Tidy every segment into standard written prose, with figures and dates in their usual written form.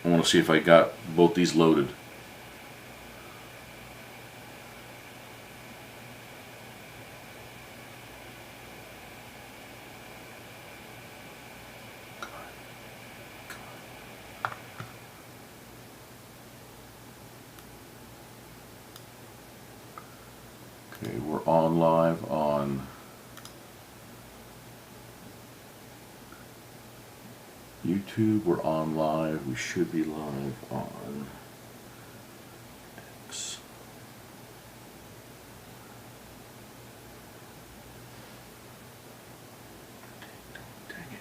I want to see if I got both these loaded. Okay, we're on live on YouTube. We're on live. We should be live on X. Dang it.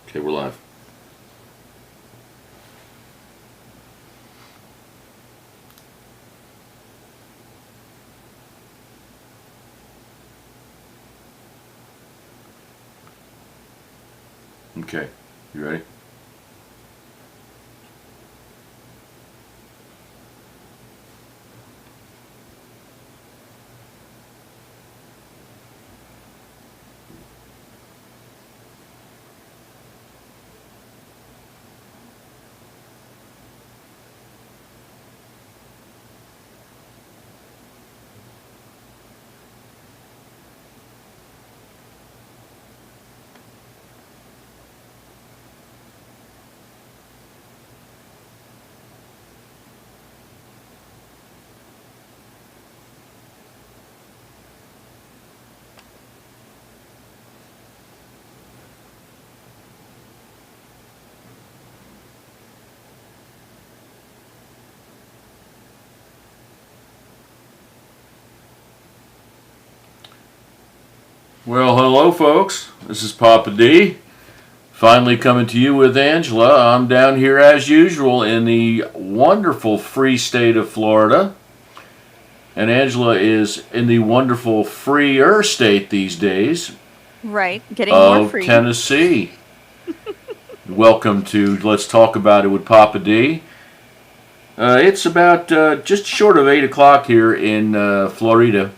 Okay, we're live. Okay, you ready? Well, hello, folks. This is Papa D. Finally coming to you with Angela. I'm down here as usual in the wonderful free state of Florida. And Angela is in the wonderful freer state these days Right, getting more of free. Tennessee. Welcome to Let's Talk About It with Papa D. It's about just short of 8 o'clock here in Florida.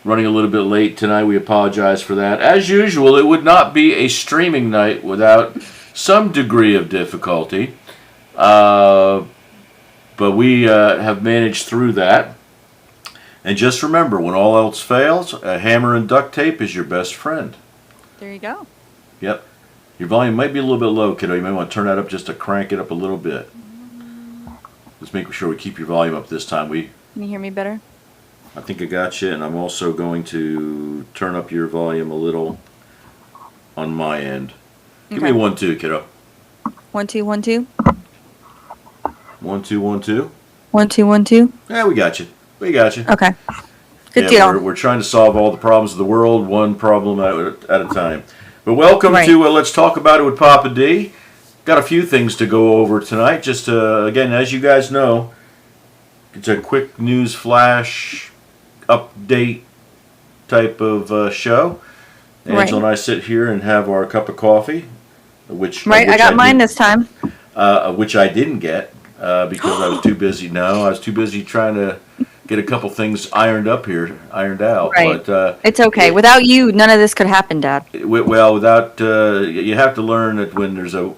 Running a little bit late tonight. We apologize for that. As usual, it would not be a streaming night without some degree of difficulty. But we have managed through that. And just remember, when all else fails, a hammer and duct tape is your best friend. There you go. Yep. Your volume might be a little bit low, kiddo. You might want to turn that up just to crank it up a little bit. Let's make sure we keep your volume up this time. Can you hear me better? I think I got you, and I'm also going to turn up your volume a little on my end. Give me 1, 2, kiddo. 1 2 1 2. 1 2 1 2. 1 2 1 2. Yeah, we got you. We got you. Okay. Good Yeah, deal. we're trying to solve all the problems of the world, one problem at a time. But welcome to Let's Talk About It with Papa D. Got a few things to go over tonight. Just again, as you guys know, it's a quick news flash update type of show. Angela and I sit here and have our cup of coffee, which I got mine this time. Which I didn't get because I was too busy. No, I was too busy trying to get a couple things ironed out. Right. But It's okay. Without you, none of this could happen, Dad. well, without you have to learn that when there's a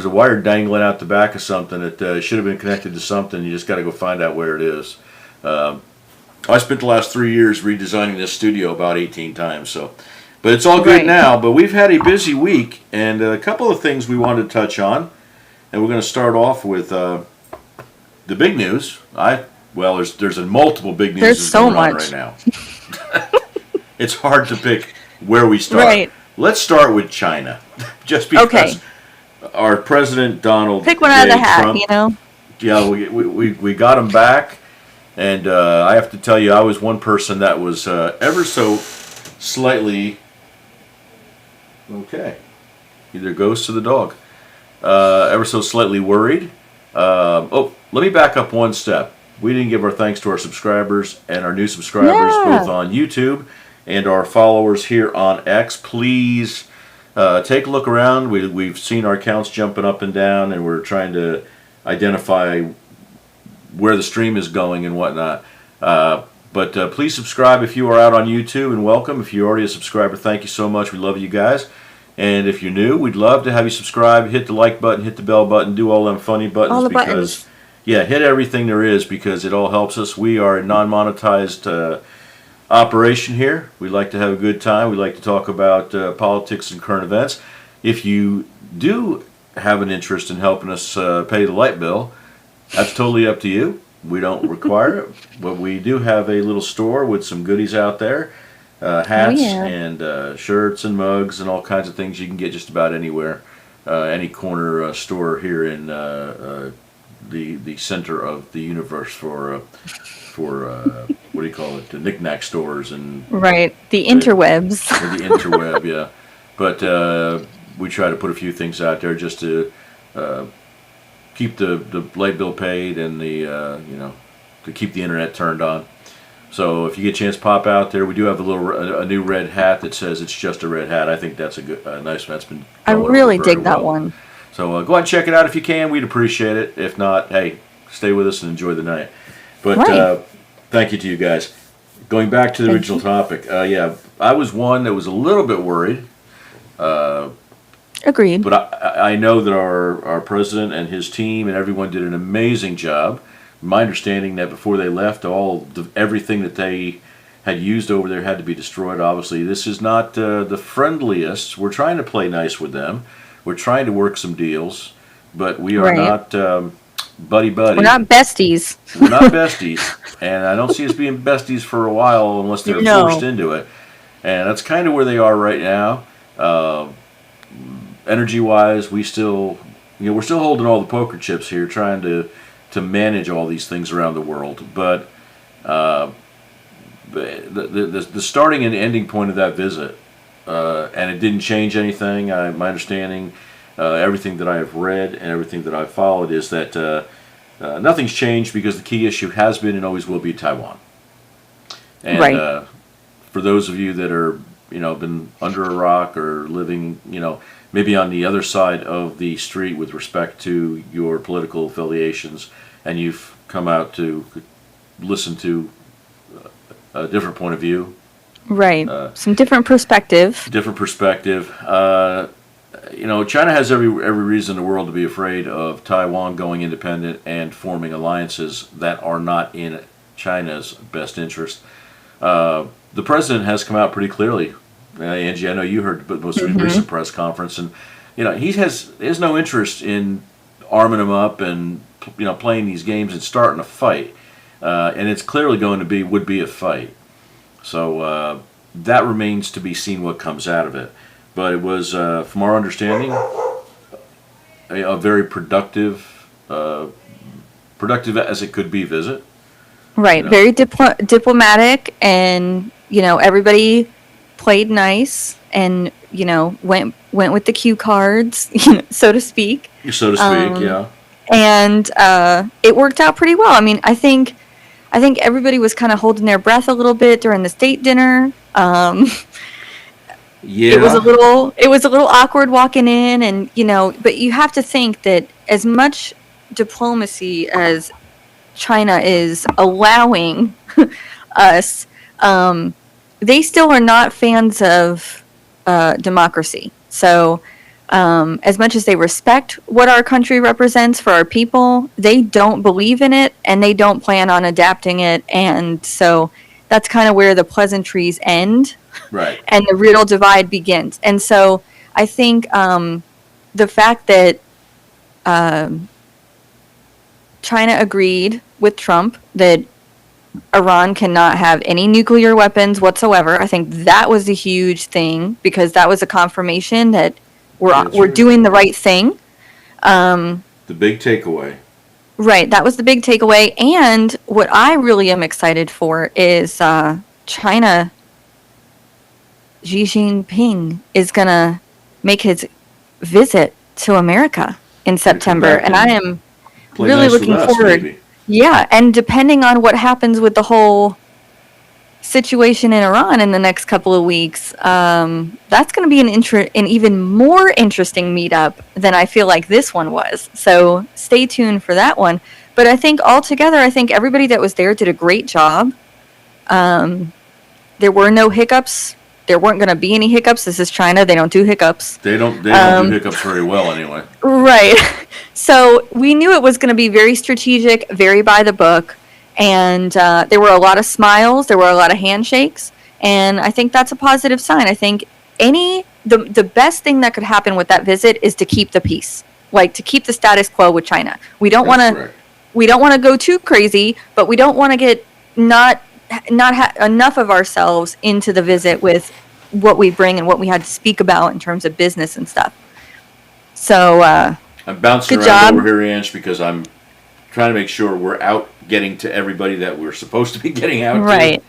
wire dangling out the back of something that should have been connected to something, you just got to go find out where it is. I spent the last 3 years redesigning this studio about 18 times, so. But it's all good Right. now. But we've had a busy week, and a couple of things we wanted to touch on. And we're going to start off with the big news. There's a multiple big news There's that's so going on much. right now. It's hard to pick where we start. Right. Let's start with China, just because Okay. our president Donald Pick one out of J. the hat, Trump, you know? yeah, we got him back, and I have to tell you, I was one person that was ever so slightly okay. Either goes to the dog. Ever so slightly worried. Let me back up one step. We didn't give our thanks to our subscribers and our new subscribers, Yeah. both on YouTube and our followers here on X. Please take a look around. We've seen our counts jumping up and down, and we're trying to identify where the stream is going and whatnot. But please subscribe if you are out on YouTube, and welcome. If you're already a subscriber, thank you so much. We love you guys. And if you're new, we'd love to have you subscribe, hit the like button, hit the bell button, do all them funny buttons. All the because, buttons. Yeah, hit everything there is because it all helps us. We are a non-monetized operation here. We like to have a good time. We like to talk about politics and current events. If you do have an interest in helping us pay the light bill, that's totally up to you. We don't require it, but we do have a little store with some goodies out there. Hats yeah. and shirts and mugs and all kinds of things you can get just about anywhere. Any corner store here in the center of the universe for what do you call it? The knick-knack stores and Right. The interwebs. or the interweb, yeah. But we try to put a few things out there just to keep the light bill paid and to keep the internet turned on. So if you get a chance, pop out there. We do have a new red hat that says it's just a red hat. I think that's a nice one. That's been I going over really very dig that well. one. So go ahead and check it out if you can. We'd appreciate it. If not, hey, stay with us and enjoy the night. But Right. thank you to you guys. Going back to the Thank original you. topic, I was one that was a little bit worried. Agreed. But I know that our president and his team and everyone did an amazing job. My understanding that before they left, everything that they had used over there had to be destroyed. Obviously, this is not the friendliest. We're trying to play nice with them. We're trying to work some deals, but we are Right. not buddy-buddy. We're not besties. We're not besties, and I don't see us being besties for a while unless they're No. forced into it. And that's kind of where they are right now. Energy-wise, we're still holding all the poker chips here, trying to manage all these things around the world. But the starting and ending point of that visit, and it didn't change anything. My understanding, everything that I have read and everything that I've followed is that nothing's changed because the key issue has been and always will be Taiwan. And Right. for those of you that are been under a rock or living maybe on the other side of the street with respect to your political affiliations, and you've come out to listen to a different point of view, Right. Some different perspective. China has every reason in the world to be afraid of Taiwan going independent and forming alliances that are not in China's best interest. The president has come out pretty clearly. Angie, I know you heard the most recent press conference, and he has no interest in arming them up and playing these games and starting a fight. And it's clearly would be a fight. So that remains to be seen what comes out of it. But it was, from our understanding, a very productive as it could be visit. Right. Very diplomatic, and everybody played nice, and went with the cue cards, so to speak. So to speak, yeah. And it worked out pretty well. I mean, I think everybody was kind of holding their breath a little bit during the state dinner. Yeah. It was a little awkward walking in, and but you have to think that as much diplomacy as China is allowing us, they still are not fans of democracy. So as much as they respect what our country represents for our people, they don't believe in it and they don't plan on adapting it. And so that's kind of where the pleasantries end Right. and the real divide begins. And so I think the fact that China agreed with Trump that Iran cannot have any nuclear weapons whatsoever, I think that was a huge thing because that was a confirmation that That's we're right. doing the right thing. The big takeaway. Right, that was the big takeaway. And what I really am excited for is China. Xi Jinping is going to make his visit to America in September, back and I am Play really nice with looking us, forward. maybe. Yeah, and depending on what happens with the whole situation in Iran in the next couple of weeks, that's going to be an even more interesting meetup than I feel like this one was. So stay tuned for that one. But I think altogether, I think everybody that was there did a great job. There were no hiccups. There weren't going to be any hiccups. This is China. They don't do hiccups. They don't do hiccups very well anyway. Right. So we knew it was going to be very strategic, very by the book. And there were a lot of smiles. There were a lot of handshakes. And I think that's a positive sign. I think the best thing that could happen with that visit is to keep the peace, like to keep the status quo with China. We don't want to go too crazy, but we don't want to get not enough of ourselves into the visit with what we bring and what we had to speak about in terms of business and stuff. So I'm bouncing good around job. over here, Ange, because I'm trying to make sure we're out getting to everybody that we're supposed to be getting out Right.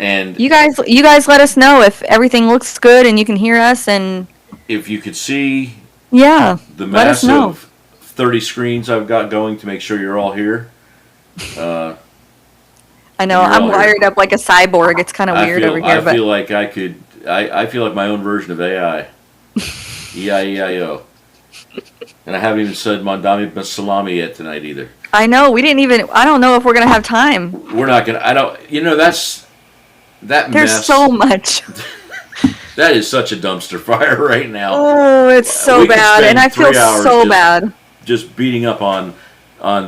And you guys let us know if everything looks good and you can hear us, and if you could see yeah, the let us know. massive 30 screens I've got going to make sure you're all here. I know you're I'm all here. wired up like a cyborg. It's kind of weird over here, I but feel like I could. I feel like my own version of AI. E-I-E-I-O. And I haven't even said Mandami Salami yet tonight either. I know we didn't even. I don't know if we're gonna have time. We're not gonna. I don't. You know that There's mess. so much. That is such a dumpster fire right now. Oh, it's so We could bad, spend and I feel 3 hours so just- bad. Just beating up on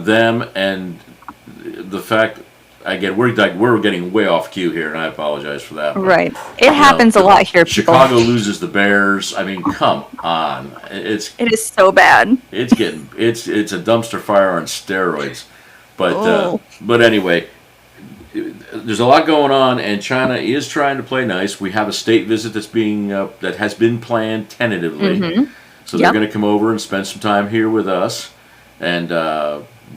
them and the fact. Again, we're getting way off cue here, and I apologize for that. but, Right. It you know, happens a lot here, people. Chicago loses the Bears. I mean, come on. It is so bad. It's a dumpster fire on steroids. Oh. But anyway, there's a lot going on, and China is trying to play nice. We have a state visit that has been planned tentatively, so they're Yep. going to come over and spend some time here with us, and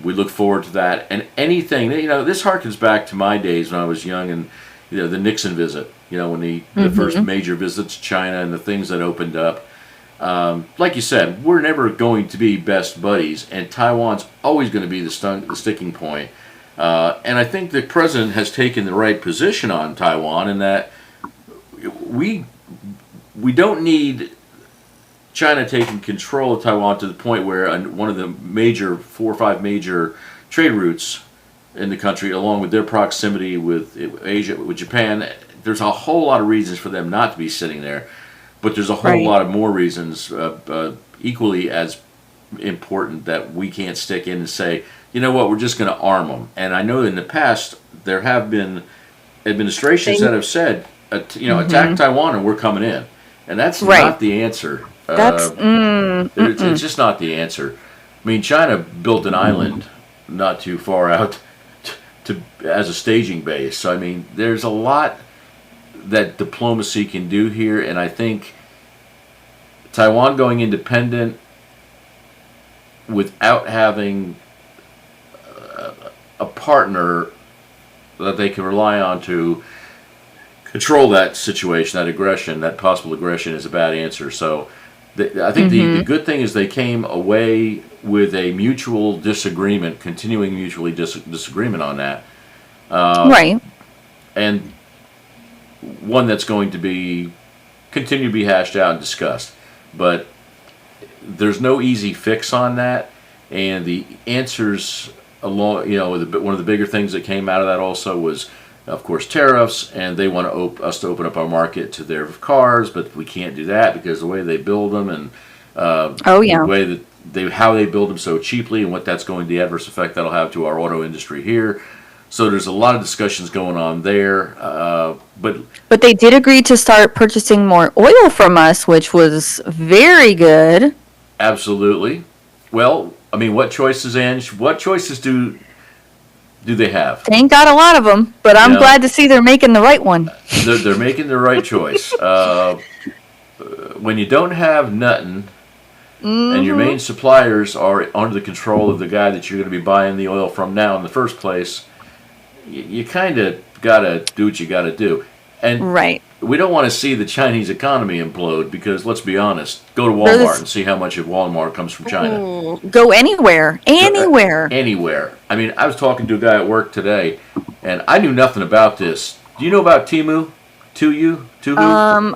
we look forward to that. And anything, this harkens back to my days when I was young, and the Nixon visit. When the first major visit to China and the things that opened up. Like you said, we're never going to be best buddies, and Taiwan's always going to be the sticking point. And I think the president has taken the right position on Taiwan in that we don't need China taking control of Taiwan to the point where one of the 4 or 5 major trade routes in the country, along with their proximity with Asia, with Japan, there's a whole lot of reasons for them not to be sitting there. But there's a whole lot of more reasons, equally as important, that we can't stick in and say, you know what, we're just going to arm them. And I know in the past there have been administrations that have said, attack Taiwan and we're coming in. And that's not the answer. It's just not the answer. I mean, China built an island not too far out as a staging base. So, I mean, there's a lot that diplomacy can do here, and I think Taiwan going independent without having a partner that they can rely on to control that situation, that possible aggression, is a bad answer. So I think the good thing is they came away with a mutual disagreement, continuing mutually disagreement on that. Right. And one that's going to continue to be hashed out and discussed. But there's no easy fix on that. And the answers along, one of the bigger things that came out of that also was, of course, tariffs, and they want us to open up our market to their cars, but we can't do that because of the way they build them, and Oh The yeah. way that how they build them so cheaply, and what that's going, the adverse effect that'll have to our auto industry here. So there's a lot of discussions going on there. But But they did agree to start purchasing more oil from us, which was very good. absolutely, well, I mean, what choices, Ange? What choices do they have? They ain't got a lot of them, but I'm Yeah. glad to see they're making the right one. They're making the right choice. When you don't have nothing, and your main suppliers are under the control of the guy that you're going to be buying the oil from now in the first place, you kind of got to do what you got to do. And Right. we don't want to see the Chinese economy implode because, let's be honest, go to Those- Walmart and see how much of Walmart comes from China. Go anywhere. Anywhere. Anywhere. I mean, I was talking to a guy at work today, and I knew nothing about this. Do you know about Temu? Tuhu?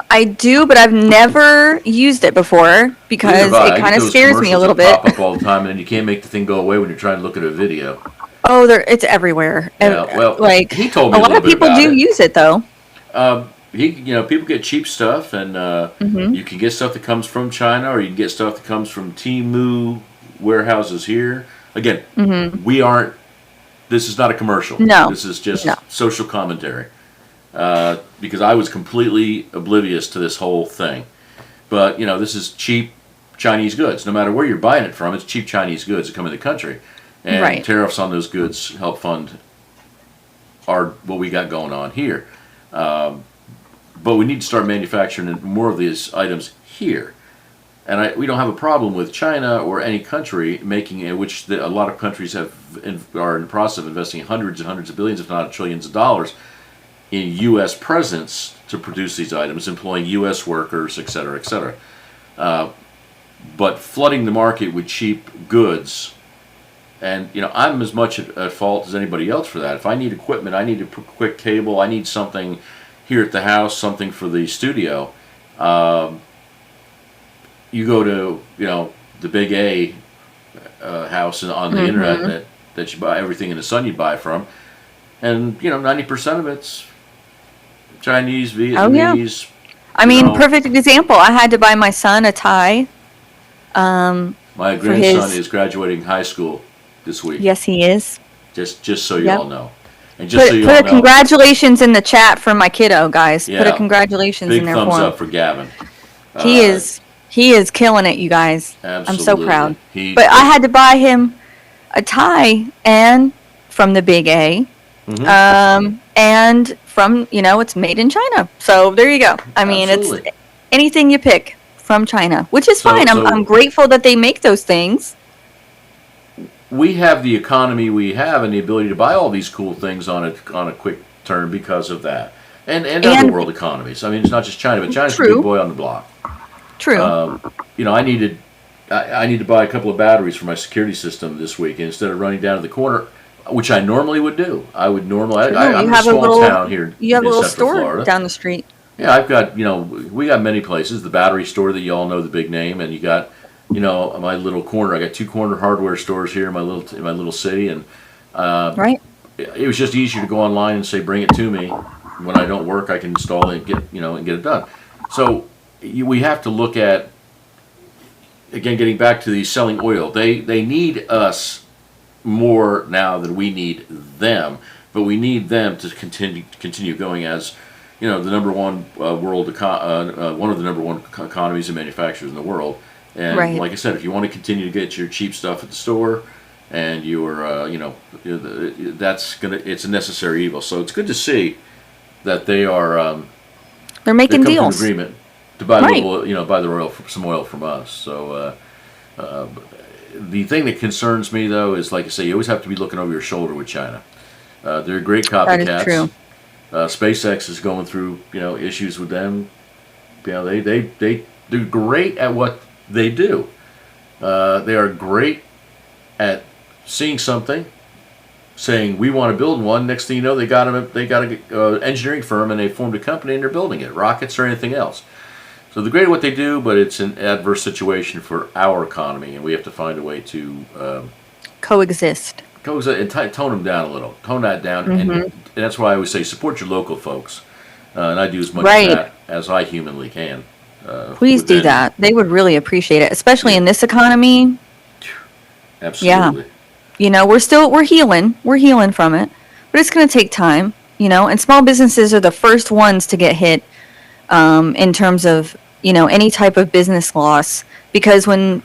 I do, but I've never used it before because Neither have I. it I kind get of those scares me a commercials little that bit. pop up all the time, and then you can't make the thing go away when you're trying to look at a video. Oh, it's everywhere. Yeah, well, like he told me a a lot little of bit people about do it. use it though. People get cheap stuff, and you can get stuff that comes from China, or you can get stuff that comes from Temu warehouses here. Again, we aren't. This is not a commercial. No. This is just No. social commentary. Because I was completely oblivious to this whole thing. But this is cheap Chinese goods. No matter where you're buying it from, it's cheap Chinese goods that come in the country, and Right. tariffs on those goods help fund what we got going on here. But we need to start manufacturing more of these items here. And we don't have a problem with China or any country making it, which a lot of countries are in the process of investing hundreds and hundreds of billions, if not trillions of dollars, in U.S. presence to produce these items, employing U.S. workers, et cetera, et cetera. But flooding the market with cheap goods, and I'm as much at fault as anybody else for that. If I need equipment, I need a quick cable, I need something here at the house, something for the studio. You go to the Big A house on the internet that you buy everything in the sun you buy from, and 90% of it's Chinese, Vietnamese. I mean, perfect example. I had to buy my son a tie. My grandson is graduating high school this week. Yes, he is. Just so you Yep. all know, and just so you Put all a know, congratulations in the chat for my kiddo, guys. Put Yeah. a congratulations big in there thumbs for him. up for Gavin. He is killing it, you guys. I'm so Absolutely. proud. He- But I had to buy him a tie and from the Big A. Mhm. And from, it's made in China. So there you go. I mean, Absolutely. it's anything you pick from China, which is fine. So- I'm grateful that they make those things. We have the economy we have and the ability to buy all these cool things on a quick turn because of that, and other world economies. I mean, it's not just China, but China's the True. big boy on the block. True. I need to buy a couple of batteries for my security system this week, and instead of running down to the corner, which I normally would do. I'm in a small town here You have a in little Central store Florida. down the street. Yeah, I've got, we got many places. The battery store that you all know the big name, and you got, my little corner. I got 2 corner hardware stores here in my little city, and Right? it was just easier to go online and say, bring it to me. When I don't work, I can install it and get it done. So we have to look at, again, getting back to the selling oil. They need us more now than we need them, but we need them to continue going as the number one one of the number one economies and manufacturers in the world. And Right. like I said, if you want to continue to get your cheap stuff at the store, and it's a necessary evil. So it's good to see that they are They're making they come to an deals. agreement to buy Right. buy some oil from us. So the thing that concerns me though is, like I say, you always have to be looking over your shoulder with China. They're great copycats. That is true. SpaceX is going through issues with them. They do great at what they do. They are great at seeing something, saying we want to build one. Next thing you know, they got an engineering firm and they formed a company and they're building it, rockets or anything else. So they're great at what they do, but it's an adverse situation for our economy, and we have to find a way to Coexist. and tone them down a little, tone that down, and that's why I always say support your local folks, and I do as much Right. of that as I humanly can. Please do within. that. They would really appreciate it, especially Yeah. in this economy. Yeah. Absolutely. We're healing. We're healing from it, but it's going to take time, and small businesses are the first ones to get hit in terms of, any type of business loss, because when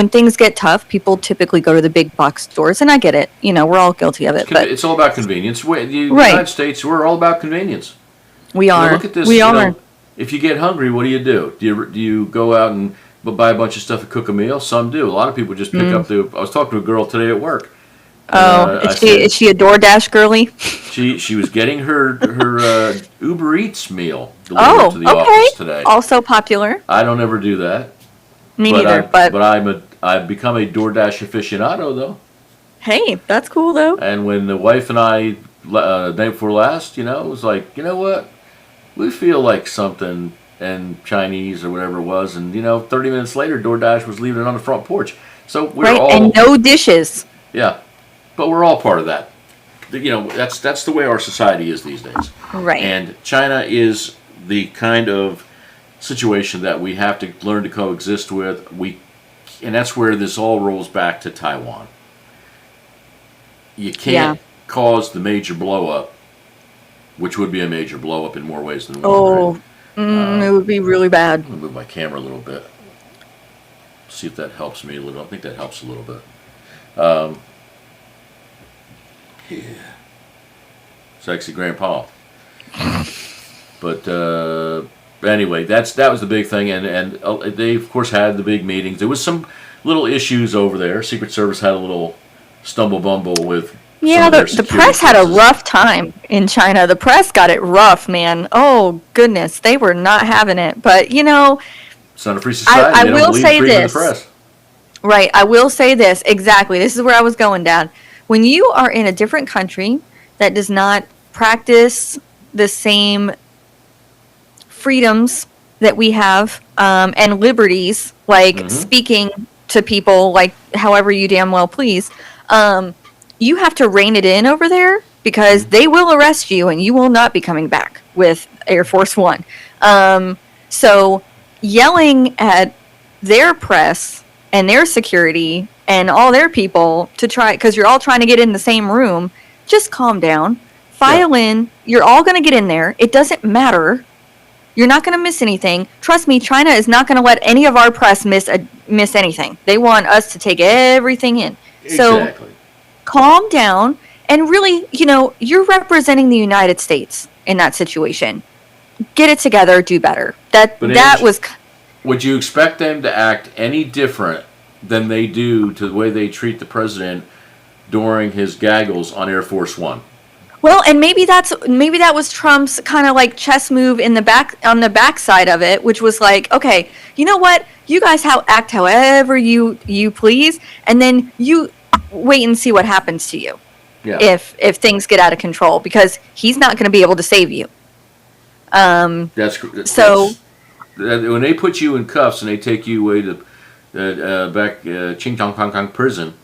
things get tough, people typically go to the big box stores, and I get it. We're all guilty of it, but It's all about convenience. The right. United States, we're all about convenience. We are. Look at this. We are. If you get hungry, what do? Do you go out and buy a bunch of stuff and cook a meal? Some do. A lot of people just pick up the. I was talking to a girl today at work. Oh, is she a DoorDash girly? She was getting her Uber Eats meal delivered to the okay. office today. Also popular. I don't ever do that. Me neither. But I've become a DoorDash aficionado though. Hey, that's cool though. And when the wife and I night before last, it was like, you know what, we feel like something and Chinese or whatever it was, and 30 minutes later, DoorDash was leaving it on the front porch. So we're all and no dishes. Yeah, but we're all part of that. That's the way our society is these days. Right. And China is the kind of situation that we have to learn to coexist with. And that's where this all rolls back to Taiwan. You can't cause the major blow up, which would be a major blow up in more ways than one. Right? It would be really bad. I'm gonna move my camera a little bit. See if that helps me a little. I think that helps a little bit. Yeah. Sexy grandpa. But anyway, that was the big thing, and they of course had the big meetings. There was some little issues over there. Secret Service had a little stumble bumble with. Yeah, the press had a rough time in China. The press got it rough, man. Oh goodness, they were not having it. But it's not a free society. I they will don't believe say in freedom this. of the press. Right, I will say this exactly. This is where I was going, Dad. When you are in a different country that does not practice the same freedoms that we have and liberties, like speaking to people like however you damn well please, you have to rein it in over there because they will arrest you and you will not be coming back with Air Force One. So yelling at their press and their security and all their people to try, because you're all trying to get in the same room, just calm down. File in. You're all going to get in there. It doesn't matter. You're not going to miss anything. Trust me, China is not going to let any of our press miss anything. They want us to take everything in. Exactly. So calm down. And really, you're representing the United States in that situation. Get it together. Do better. Would you expect them to act any different than they do to the way they treat the president during his gaggles on Air Force One? Well, and maybe that was Trump's kind of like chess move in the back on the backside of it, which was like, okay, you know what? You guys act however you please, and then you wait and see what happens to you. Yeah. If things get out of control, because he's not going to be able to save you. That's so. When they put you in cuffs and they take you away to back Ching Chong Kong Kong prison,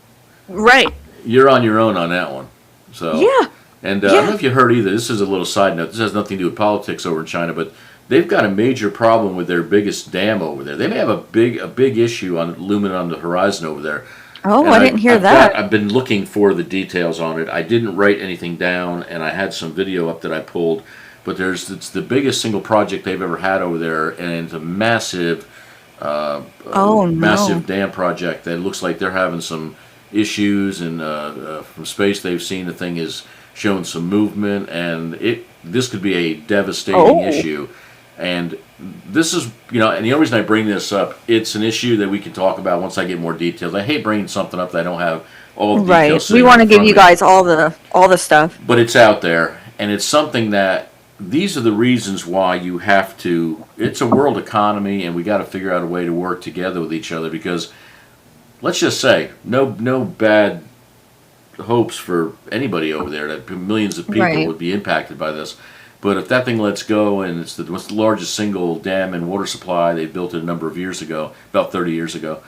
right? You're on your own on that one. So yeah. And I don't know if you heard either. This is a little side note. This has nothing to do with politics over in China, but they've got a major problem with their biggest dam over there. They may have a big issue looming on the horizon over there. Oh, I didn't hear that. I've been looking for the details on it. I didn't write anything down, and I had some video up that I pulled. But it's the biggest single project they've ever had over there, and it's a massive, massive dam project that looks like they're having some issues. And from space, they've seen the thing is showing some movement, and this could be a devastating issue. And this is, and the only reason I bring this up, it's an issue that we can talk about once I get more details. I hate bringing something up that I don't have all the details. Right. We want to give you guys all the stuff. But it's out there, and it's something that these are the reasons why you have to. It's a world economy, and we got to figure out a way to work together with each other, because let's just say no bad hopes for anybody over there. That millions of people would be impacted by this. But if that thing lets go, and it's the largest single dam and water supply, they built it a number of years ago, about 30 years ago,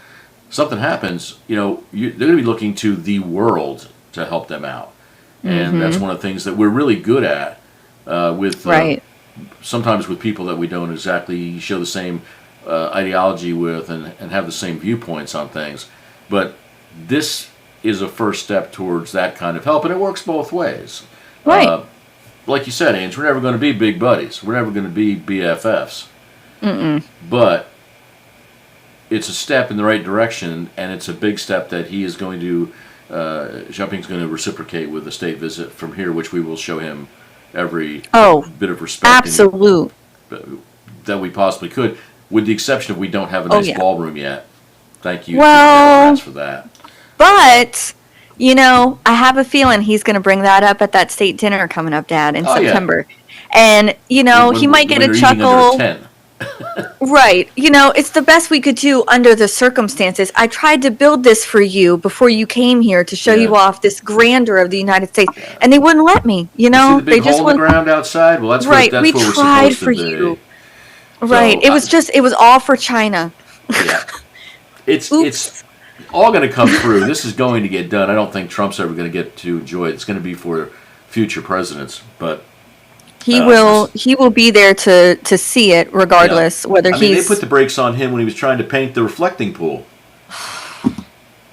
something happens, they're going to be looking to the world to help them out. And that's one of the things that we're really good at with sometimes with people that we don't exactly show the same ideology with and have the same viewpoints on things. But this is a first step towards that kind of help, and it works both ways. Right. Like you said, Ange, we're never going to be big buddies. We're never going to be BFFs. Mm-mm. But it's a step in the right direction, and it's a big step that he is going to, Xiaoping's going to reciprocate with a state visit from here, which we will show him every bit of respect absolute that we possibly could, with the exception of we don't have a nice ballroom yet. Thank you to the Democrats for that. But, you know, I have a feeling he's going to bring that up at that state dinner coming up, Dad, in September. Yeah. And, you know, he might get a chuckle. Right. You know, it's the best we could do under the circumstances. I tried to build this for you before you came here to show you off this grandeur of the United States, and they wouldn't let me. You know, you see the big hole in the ground outside. Well, that's right. What, that's we what we're tried for you. Right. So, it was all for China. Yeah. It's all going to come through. This is going to get done. I don't think Trump's ever going to get to enjoy it. It's going to be for future presidents, but. He will be there to see it regardless whether he's. They put the brakes on him when he was trying to paint the reflecting pool.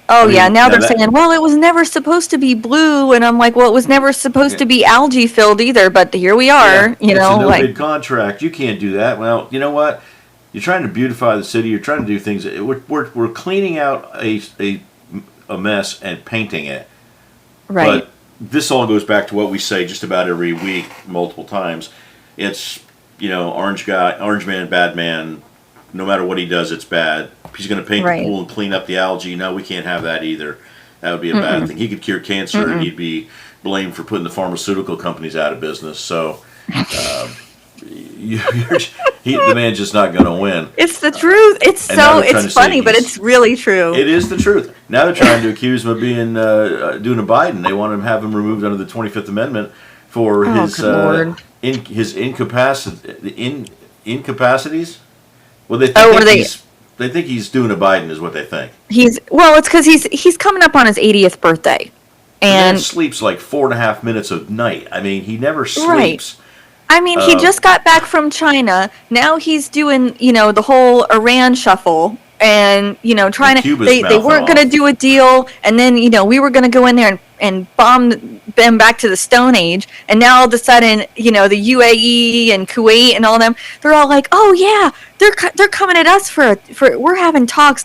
Now they're saying, well, it was never supposed to be blue, and I'm like, well, it was never supposed to be algae filled either, but here we are. You know, it's a no-bid contract. You can't do that. Well, you know what? You're trying to beautify the city. You're trying to do things. We're cleaning out a mess and painting it. Right. But this all goes back to what we say just about every week, multiple times. It's, you know, orange man, bad man. No matter what he does, it's bad. He's going to paint the pool and clean up the algae. No, we can't have that either. That would be a bad thing. He could cure cancer, and he'd be blamed for putting the pharmaceutical companies out of business. So, the man's just not going to win. It's the truth. It's funny, but it's really true. It is the truth. Now they're trying to accuse him of being doing a Biden. They want him to have him removed under the 25th Amendment for his incapacities. Well, they think he's doing a Biden, is what they think. It's because he's coming up on his 80th birthday, and sleeps like 4.5 minutes a night. I mean, he never sleeps. Right. I mean, he just got back from China. Now he's doing, you know, the whole Iran shuffle, and you know, trying to. They weren't going to do a deal, and then you know we were going to go in there and bomb them back to the Stone Age, and now all of a sudden, you know, the UAE and Kuwait and all of them, they're all like, oh yeah, they're coming at us for we're having talks.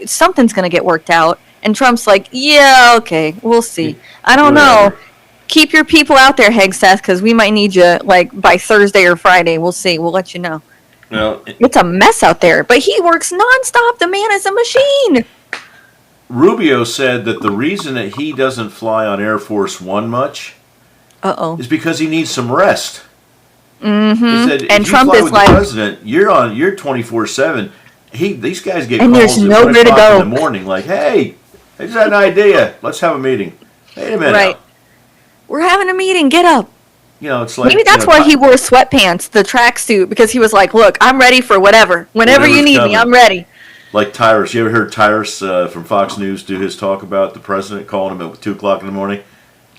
Something's going to get worked out, and Trump's like, yeah, okay, we'll see. I don't know. Keep your people out there, Hegseth, because we might need you like by Thursday or Friday. We'll see. We'll let you know. It's a mess out there, but he works nonstop. The man is a machine. Rubio said that the reason that he doesn't fly on Air Force One much is because he needs some rest. Mm-hmm. He said, and if Trump you fly is with like, the president, you're 24/7. These guys get and calls there's at nowhere to go in the morning, like, hey, I just had an idea. Let's have a meeting. Wait a minute. Right. We're having a meeting. Get up. You know, it's like maybe that's why he wore sweatpants, the tracksuit, because he was like, "Look, I'm ready for whatever. Whenever you need me, I'm ready." Like Tyrus, you ever heard Tyrus from Fox News do his talk about the president calling him at 2:00 in the morning?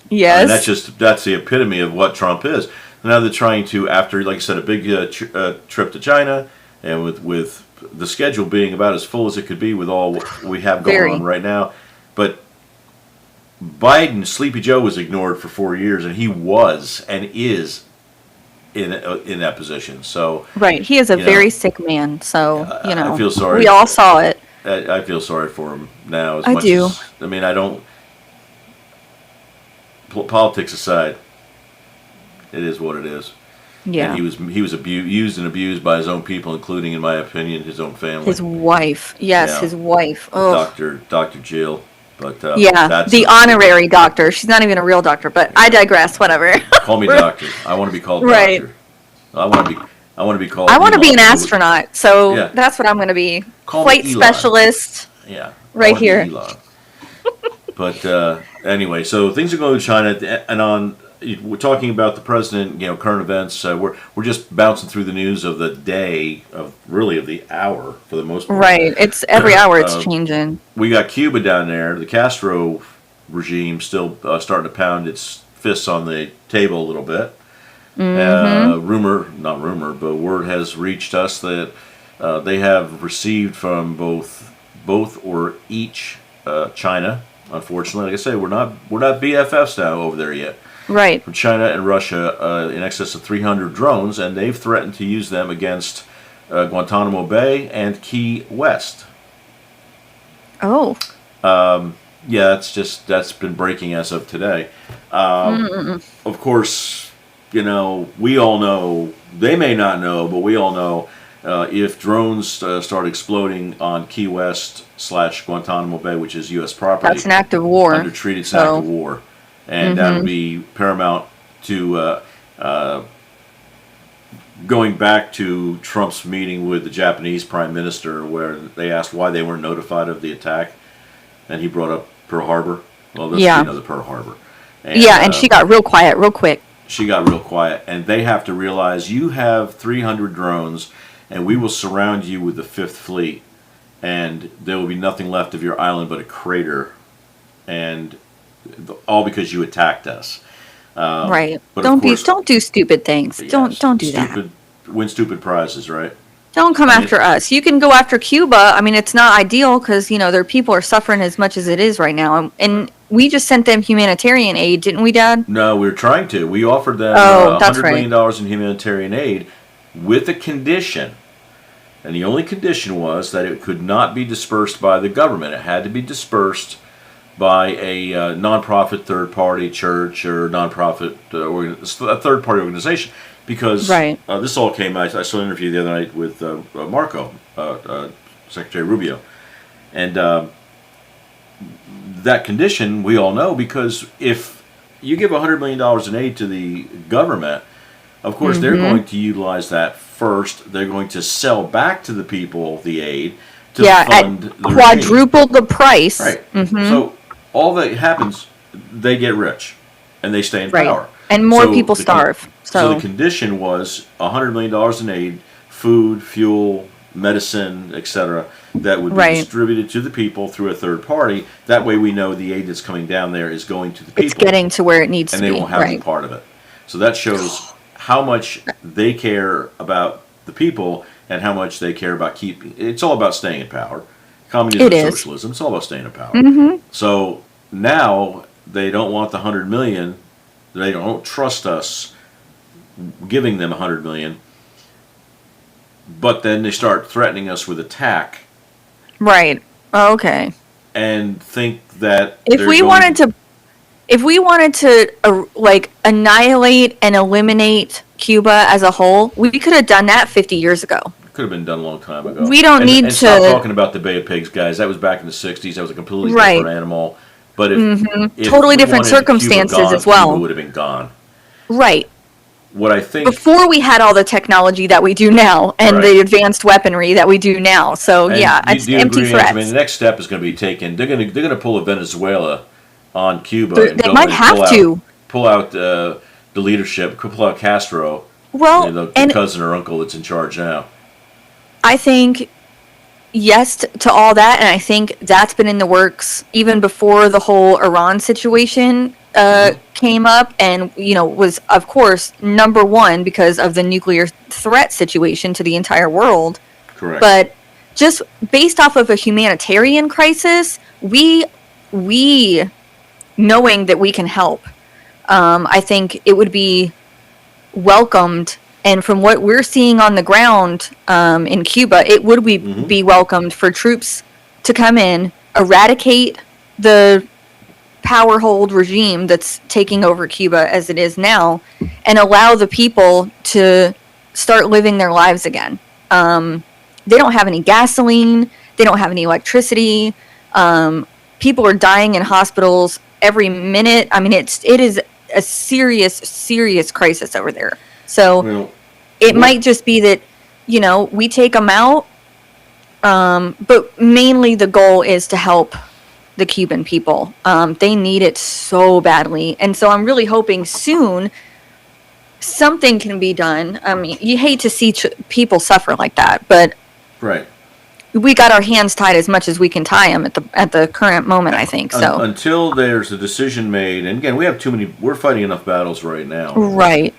Yes. That's the epitome of what Trump is. Now they're trying to, after, like I said, a big trip to China, and with the schedule being about as full as it could be with all what we have going on right now, but Biden, Sleepy Joe, was ignored for 4 years, and he was and is in that position. So right, he is a very sick man. So you know, I feel sorry. We all saw it. I feel sorry for him now. I do. I mean, I don't. Politics aside, it is what it is. Yeah. And he was used and abused by his own people, including, in my opinion, his own family. His wife, yes, his wife. Oh. Dr. Jill. But the honorary doctor. She's not even a real doctor, but I digress. Whatever. Call me doctor. I want to be called doctor. I want to be called. I want to be an astronaut, so that's what I'm going to be. Flight specialist. Yeah. Right here. But anyway, so things are going to China, and we're talking about the president. You know, current events. We're just bouncing through the news of the day, of the hour for the most part. Right. It's every hour. It's changing. We got Cuba down there. The Castro regime still starting to pound its fists on the table a little bit. Mm-hmm. Word has reached us that They have received from both or each China. Unfortunately, like I say, we're not BFFs now over there yet. Right. From China and Russia, in excess of 300 drones, and they've threatened to use them against Guantanamo Bay and Key West. Oh. Yeah, that's been breaking as of today. Of course, we all know, they may not know, but we all know, if drones start exploding on Key West / Guantanamo Bay, which is U.S. property, that's an act of war. Under treaty, it's an act of war, and that would be paramount to going back to Trump's meeting with the Japanese Prime Minister, where they asked why they weren't notified of the attack, and he brought up Pearl Harbor. Well, this is the Pearl Harbor. And, and she got real quiet real quick. She got real quiet, and they have to realize you have 300 drones, and we will surround you with the Fifth Fleet, and there will be nothing left of your island but a crater, and all because you attacked us. Right. But don't do stupid things. Don't do that. Win stupid prizes, right? Don't come after us. You can go after Cuba. I mean, it's not ideal because, their people are suffering as much as it is right now. And we just sent them humanitarian aid, didn't we, Dad? No, we were trying to. We offered them $100 million in humanitarian aid with a condition. And the only condition was that it could not be dispersed by the government. It had to be dispersed by a nonprofit third-party church or nonprofit a third-party organization. Because this all came out. I saw an interview the other night with Marco, Secretary Rubio, and that condition we all know, because if you give $100 million in aid to the government, of course they're going to utilize that first. They're going to sell back to the people the aid to fund the quadruple regime. The price. Right. So all that happens, they get rich, and they stay in power. And more people starve. So the condition was $100 million in aid, food, fuel, medicine, etc., that would be distributed to the people through a third party. That way we know the aid that's coming down there is going to the people. It's getting to where it needs to be. And they won't have any part of it. So that shows how much they care about the people and how much they care about keeping. It's all about staying in power. Communism, socialism, it's all about staying in power. So now they don't want the $100 million. They don't trust us giving them $100 million, but then they start threatening us with attack. Right. Okay. And think that if we wanted to like annihilate and eliminate Cuba as a whole, we could have done that 50 years ago. Could have been done a long time ago. We don't need to stop talking about the Bay of Pigs, guys. That was back in the 60s. That was a completely different animal. But if totally different circumstances Cuba gone, as well. Cuba would have been gone. Right. What I think before we had all the technology that we do now and the advanced weaponry that we do now. So it's empty threats. I mean, the next step is going to be taken. They're going to pull a Venezuela on Cuba. They might have to pull out the leadership. Pull out Castro. Well, the cousin or uncle that's in charge now. I think yes to all that, and I think that's been in the works even before the whole Iran situation came up, and was of course number one because of the nuclear threat situation to the entire world. Correct. But just based off of a humanitarian crisis, we knowing that we can help, I think it would be welcomed. And from what we're seeing on the ground in Cuba, it would be welcomed for troops to come in, eradicate the power hold regime that's taking over Cuba as it is now, and allow the people to start living their lives again. They don't have any gasoline. They don't have any electricity. People are dying in hospitals every minute. I mean, it is a serious crisis over there. So it might just be that, we take them out, but mainly the goal is to help the Cuban people. They need it so badly. And so I'm really hoping soon something can be done. I mean, you hate to see people suffer like that, but we got our hands tied as much as we can tie them at the current moment, I think. So until there's a decision made, and again, we have we're fighting enough battles right now. Right.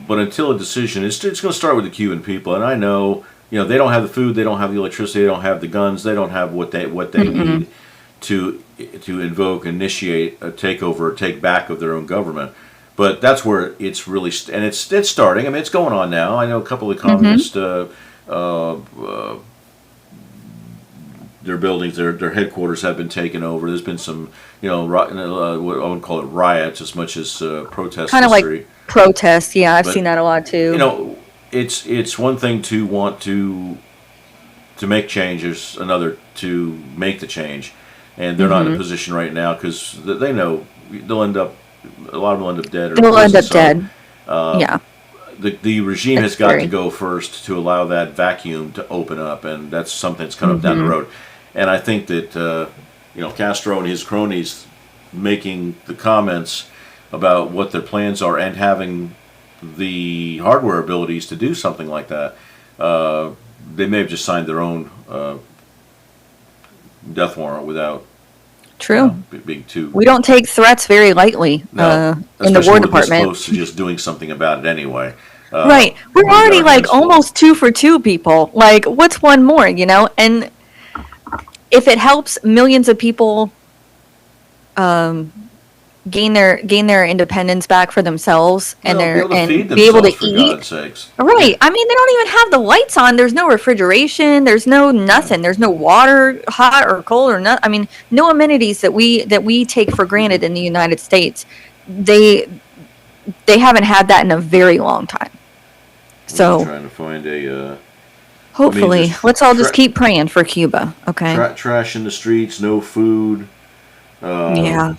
But until a decision, it's going to start with the Cuban people. And I know, they don't have the food, they don't have the electricity, they don't have the guns, they don't have what they need to initiate a takeover or take back of their own government. But that's where it's really and it's starting. I mean, it's going on now. I know a couple of communist their buildings, their headquarters have been taken over. There's been some, what I wouldn't call it riots as much as protest Kind of history. like protests. Yeah, I've But, seen that a lot too. It's one thing to want to make change. There's another to make the change, and they're not in a position right now because they know they'll end up. A lot of them will end up dead. Or They'll end up so, dead. Yeah. The regime That's has got scary. to go first to allow that vacuum to open up, and that's something that's coming up down the road. And I think that Castro and his cronies making the comments about what their plans are and having the hardware abilities to do something like that, they may have just signed their own death warrant without True. being too. We don't take threats very lightly No, in the especially War when we're this Department. close to just doing something about it anyway. Right. We're we've got already our like hands full. almost 2 for 2 people. Like, what's one more, And if it helps millions of people gain their independence back for themselves and They'll be able to feed be able to themselves, for eat. God's sakes. Right. I mean, they don't even have the lights on. There's no refrigeration. There's no nothing. There's no water, hot or cold or not. I mean, no amenities that we take for granted in the United States. They haven't had that in a very long time. I'm So trying to find a hopefully, just let's all just keep praying for Cuba. Okay. trash in the streets, no food. Yeah.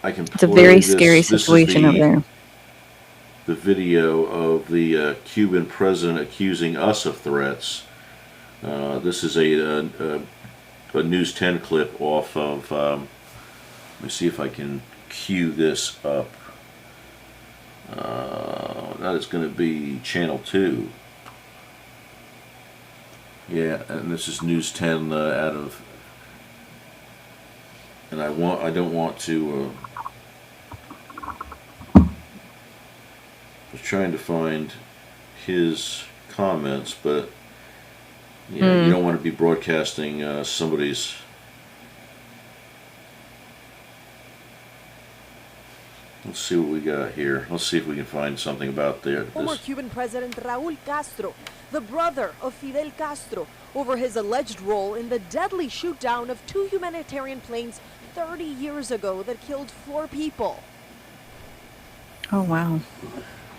I can. It's a play very this. scary This is situation over there. The video of the Cuban president accusing us of threats. This is a News 10 clip off of. Let me see if I can cue this up. That is going to be Channel 2. Yeah, and this is News 10 out of. And I don't want to. I was trying to find his comments, but you don't want to be broadcasting somebody's. Let's see what we got here. Let's see if we can find something about Former this. Cuban President Raúl Castro, the brother of Fidel Castro, over his alleged role in the deadly shoot-down of 2 humanitarian planes 30 years ago that killed 4 people. Oh wow.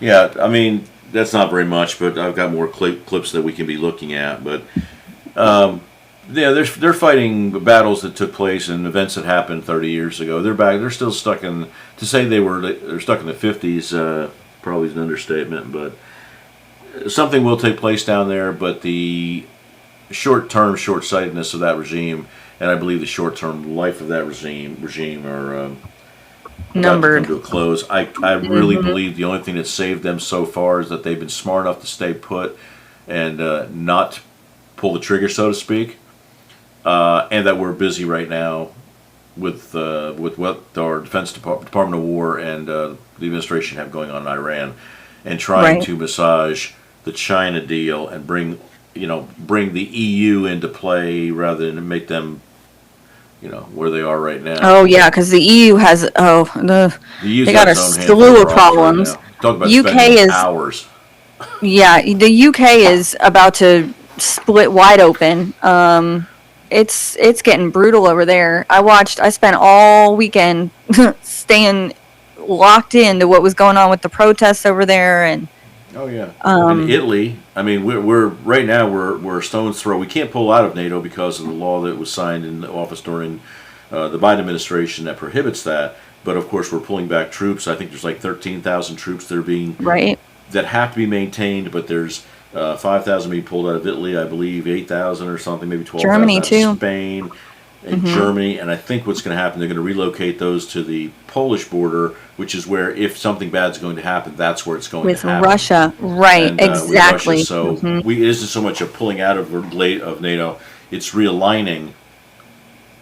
Yeah, I mean that's not very much, but I've got more clips that we can be looking at. But they're fighting battles that took place and events that happened 30 years ago. They're back. They're still stuck in. To say they're stuck in the 50s probably is an understatement. But something will take place down there. But the short-term short-sightedness of that regime, and I believe the short-term life of that regime are. Numbered. Come to a close. I really believe the only thing that saved them so far is that they've been smart enough to stay put and not pull the trigger, so to speak, and that we're busy right now with what our Department of War and the administration have going on in Iran, and trying Right. to massage the China deal and bring the EU into play rather than make them where they are right now. Oh yeah, because the EU has The EU's they got a its own handful slew of problems problems. right now. Talk about UK spending is- hours. Yeah, the UK is about to split wide open. It's getting brutal over there. I spent all weekend staying locked into what was going on with the protests over there, and Oh yeah. In Italy, I mean, we're right now we're a stone's throw. We can't pull out of NATO because of the law that was signed in office during the Biden administration that prohibits that. But of course, we're pulling back troops. I think there's like 13,000 troops that are right. that have to be maintained. But there's 5,000 being pulled out of Italy, I believe, 8,000 or something, maybe 12,000 Germany, out of too. Spain and Germany. And I think what's going to happen, they're going to relocate those to the Polish border, which is where if something bad's going to happen, that's where it's going With to happen. Russia, right? And, with Exactly. Russia. So it isn't so much a pulling out of NATO; it's realigning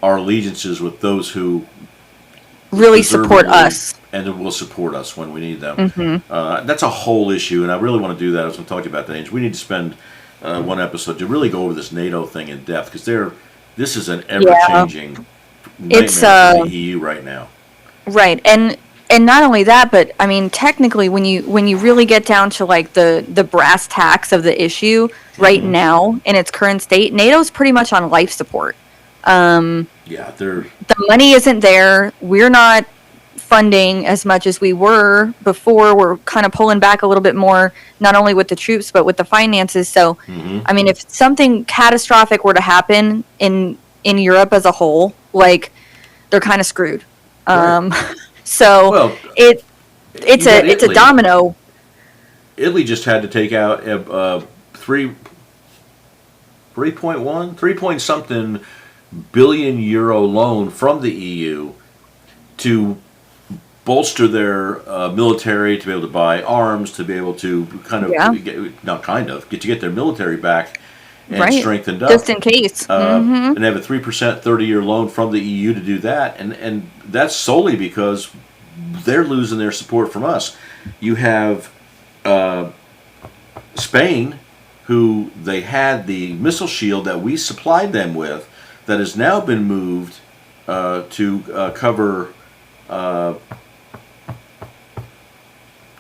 our allegiances with those who Really support deservedly us. and that will support us when we need them. That's a whole issue, and I really want to do that. I was going to talk to you about that. We need to spend one episode to really go over this NATO thing in depth, because this is an ever-changing nightmare It's, for the EU right now. Right, and not only that, but I mean, technically, when you really get down to like the brass tacks of the issue right now in its current state, NATO's pretty much on life support. Yeah, The money isn't there. We're not funding as much as we were before. We're kind of pulling back a little bit more, not only with the troops but with the finances. So, I mean, if something catastrophic were to happen in Europe as a whole, like, they're kind of screwed. So well, it's a Italy. domino. Italy just had to take out 3 point something billion euro loan from the EU to bolster their military, to be able to buy arms, to be able to get their military back and Right. strengthened up. Just in case. And they have a 3% 30-year loan from the EU to do that, and that's solely because they're losing their support from us. You have Spain, who they had the missile shield that we supplied them with, that has now been moved to cover.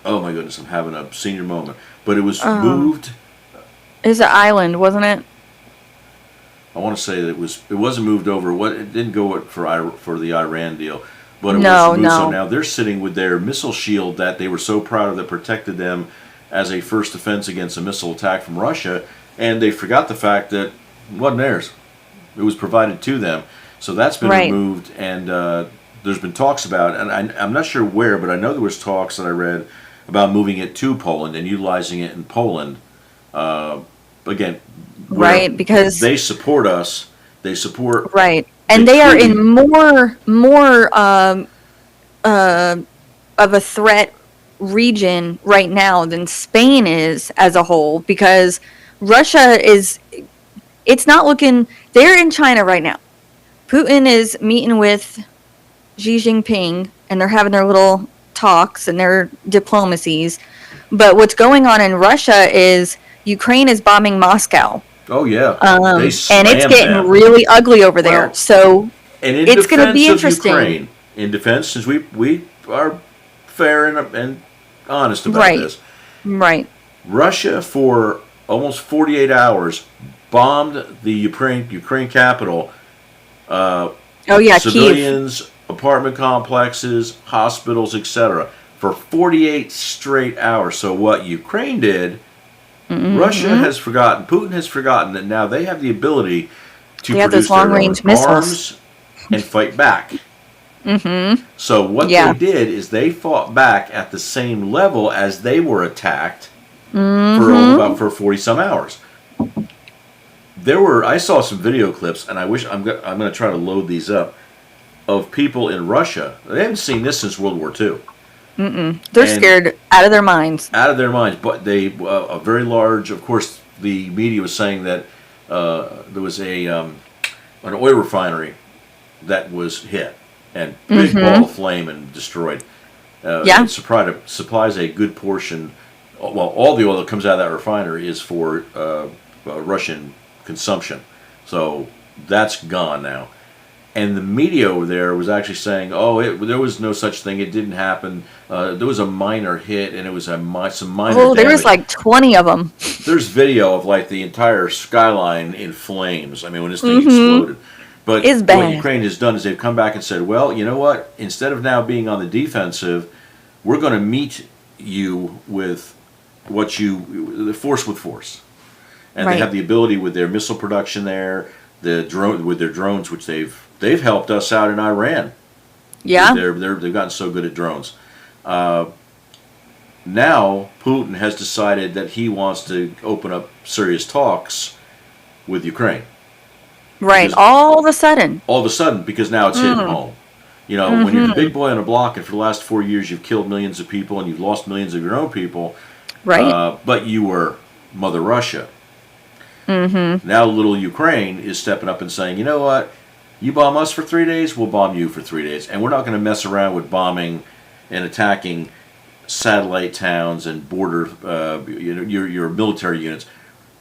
Oh my goodness, I'm having a senior moment. But it was moved. It's an island, wasn't it? I want to say that it wasn't moved over. It didn't go for the Iran deal, but it No, was moved. So no. now they're sitting with their missile shield that they were so proud of, that protected them as a first defense against a missile attack from Russia, and they forgot the fact that it wasn't theirs. It was provided to them. So that's been Right. removed, and there's been talks about, and I'm not sure where, but I know there was talks that I read about moving it to Poland and utilizing it in Poland. Again, where Right, because they support us. They support right, and the they are treaty. in more of a threat region right now than Spain is as a whole, because Russia is. It's not looking. They're in China right now. Putin is meeting with Xi Jinping, and they're having their little talks and their diplomacies. But what's going on in Russia is Ukraine is bombing Moscow. Oh yeah, And they it's slammed getting them. really ugly over there. Well, So And in it's gonna be defense of interesting. Ukraine, in defense, since we are fair and honest about Right. this, right, Russia for almost 48 hours bombed the Ukraine capital. oh yeah, Kiev. Civilians, apartment complexes, hospitals, etc. for 48 straight hours. So what Ukraine did, Russia has forgotten. Putin has forgotten that now they have the ability to They have produce those long-range their own missiles. arms and fight back. So what Yeah. they did is they fought back at the same level as they were attacked for 40 some hours. I saw some video clips, and I wish I'm going to try to load these up, of people in Russia. They haven't seen this since World War II. They're scared out of their minds. Out of their minds, but they a very large. Of course, the media was saying that there was an oil refinery that was hit, and big ball of flame and destroyed. Yeah. It supplies a good portion. Well, all the oil that comes out of that refinery is for Russian consumption, so that's gone now. And the media over there was actually saying, there was no such thing. It didn't happen. There was a minor hit, and it was some minor Oh, there damage. was like 20 of them. There's video of like the entire skyline in flames. I mean, when this thing exploded. But It's what bad. Ukraine has done is they've come back and said, well, you know what? Instead of now being on the defensive, we're going to meet you with the force with force. And Right. they have the ability with their missile production there, with their drones, which they've helped us out in Iran. Yeah. They've gotten so good at drones. Now Putin has decided that he wants to open up serious talks with Ukraine. Right. Because- All of a sudden. All of a sudden, because now it's hitting home. You know, when you're the big boy on a block, and for the last 4 years you've killed millions of people and you've lost millions of your own people, Right. but you were Mother Russia. Now little Ukraine is stepping up and saying, you know what? You bomb us for 3 days, we'll bomb you for 3 days. And we're not going to mess around with bombing and attacking satellite towns and border, your military units.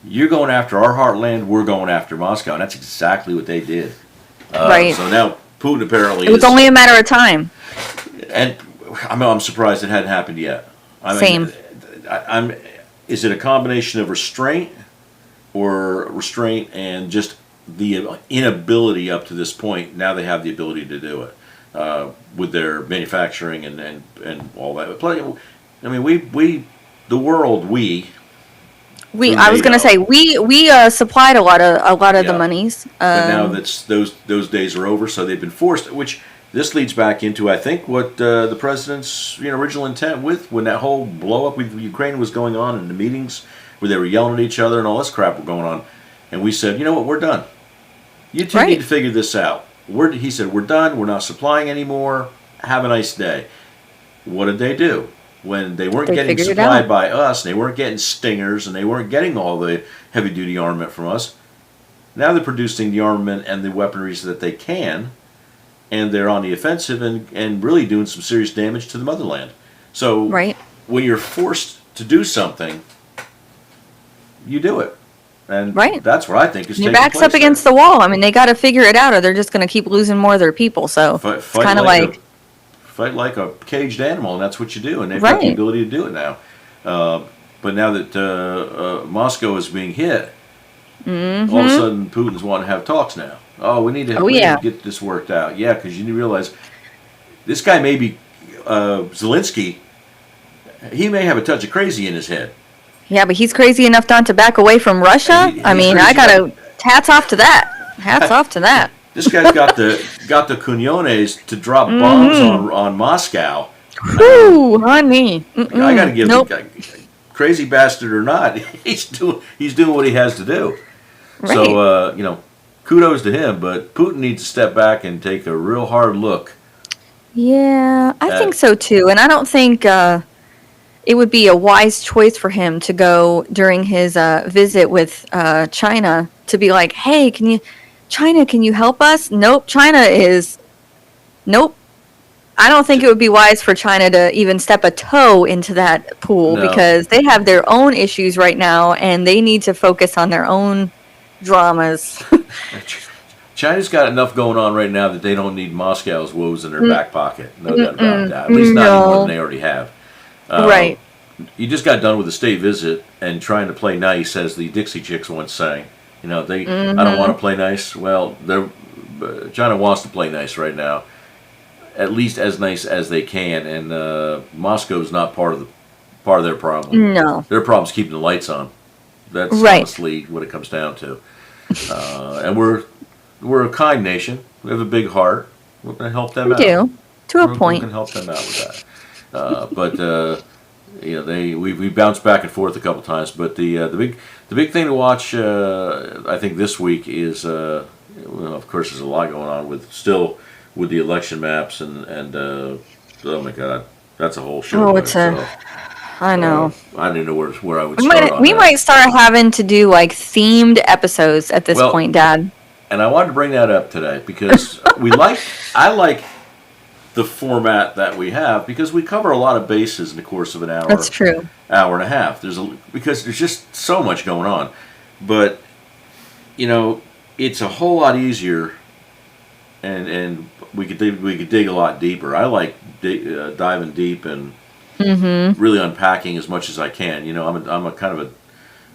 You're going after our heartland. We're going after Moscow, and that's exactly what they did. Right. So now Putin apparently It was only a matter of time. and I'm surprised it hadn't happened yet. Same. I'm. Is it a combination of restraint and just the inability up to this point? Now they have the ability to do it with their manufacturing and all that. I mean, the world, I was going to say we supplied a lot of the Yeah. monies. But now those days are over, so they've been forced. Which this leads back into, I think, what the president's original intent when that whole blow up with Ukraine was going on, and the meetings where they were yelling at each other and all this crap were going on, and we said, you know what, we're done. You two need to figure this out. He said, we're done. We're not supplying anymore. Have a nice day. What did they do? When they weren't getting supplied by us, and they weren't getting Stingers, and they weren't getting all the heavy-duty armament from us, now they're producing the armament and the weaponries that they can, and they're on the offensive and really doing some serious damage to the motherland. So when you're forced to do something, you do it. And that's what I think is taking place. Your back's up against the wall. I mean, they got to figure it out, or they're just going to keep losing more of their people. So it's kind of like fight like a caged animal, and that's what you do. And they've got the ability to do it now. But now that Moscow is being hit, all of a sudden Putin's wanting to have talks now. Oh, we need to get this worked out. Yeah, because you realize this guy may be Zelensky. He may have a touch of crazy in his head. Yeah, but he's crazy enough not to back away from Russia. I mean, I gotta hats off to that. Hats off to that. This guy's got the cojones to drop bombs on Moscow. Whew, honey. I gotta give the guy, crazy bastard or not, he's doing what he has to do. Right. So kudos to him, but Putin needs to step back and take a real hard look. Yeah, I think so too, and I don't think it would be a wise choice for him to go during his visit with China to be like, hey, China, can you help us? Nope. Nope. I don't think it would be wise for China to even step a toe into that pool because they have their own issues right now and they need to focus on their own dramas. China's got enough going on right now that they don't need Moscow's woes in their back pocket. No doubt about that. At least not any more than they already have. Right. You just got done with a state visit and trying to play nice, as the Dixie Chicks once sang. I don't want to play nice. Well, China wants to play nice right now, at least as nice as they can. And Moscow's not part of their problem. No, their problem's keeping the lights on. That's honestly what it comes down to. And we're a kind nation. We have a big heart. We're going to help them out. We do, to a point. We can help them out with that. But we bounced back and forth a couple times. But the big thing to watch, I think this week is, of course, there's a lot going on with the election maps and oh my God, that's a whole show. I know. I didn't know where I would start. We might start having to do like themed episodes at this point, Dad. And I wanted to bring that up today because I like the format that we have because we cover a lot of bases in the course of an hour. That's true. Hour and a half. Because there's just so much going on. But it's a whole lot easier, and we could dig a lot deeper. I like diving deep and really unpacking as much as I can. I'm a kind of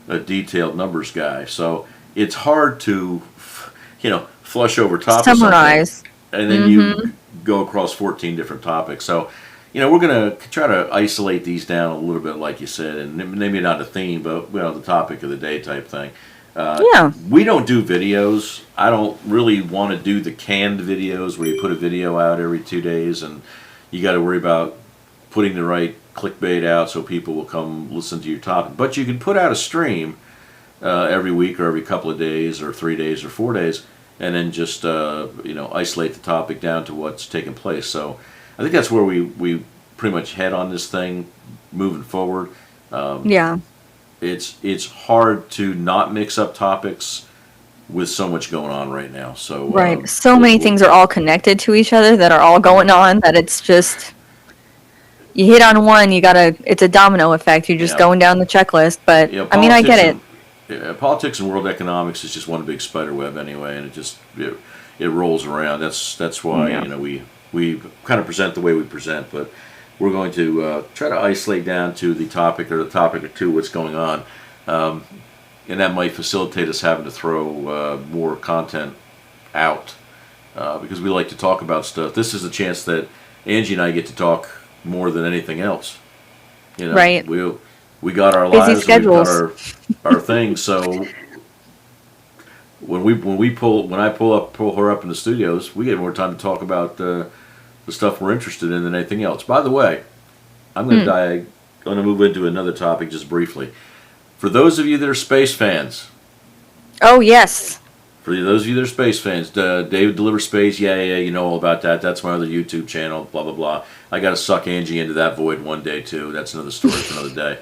a detailed numbers guy, so it's hard to flush over top summarize, and then you go across 14 different topics. So we're going to try to isolate these down a little bit, like you said, and maybe not a theme, but the topic of the day type thing. We don't do videos. I don't really want to do the canned videos where you put a video out every 2 days and you got to worry about putting the right clickbait out so people will come listen to your topic. But you can put out a stream every week or every couple of days or 3 days or 4 days and then just isolate the topic down to what's taking place. So I think that's where we pretty much head on this thing moving forward. It's hard to not mix up topics with so much going on right now. So so many things are all connected to each other that are all going on that it's just you hit on one, it's a domino effect. You're just Yeah. going down the checklist. But Yeah, I mean, I get it. Politics and world economics is just one big spider web anyway, and it rolls around. That's why Yeah. we kind of present the way we present, but we're going to try to isolate down to the topic or two what's going on, and that might facilitate us having to throw more content out because we like to talk about stuff. This is a chance that Angie and I get to talk more than anything else. You know, Right. We got our Busy lives, schedules. we've got our things. So when I pull her up in the studios, we get more time to talk about the stuff we're interested in than anything else. By the way, I'm going to move into another topic just briefly. For those of you that are space fans, Oh yes. for those of you that are space fans, David Delivers Space, yeah, you know all about that. That's my other YouTube channel, blah, blah, blah. I got to suck Angie into that void one day, too. That's another story for another day.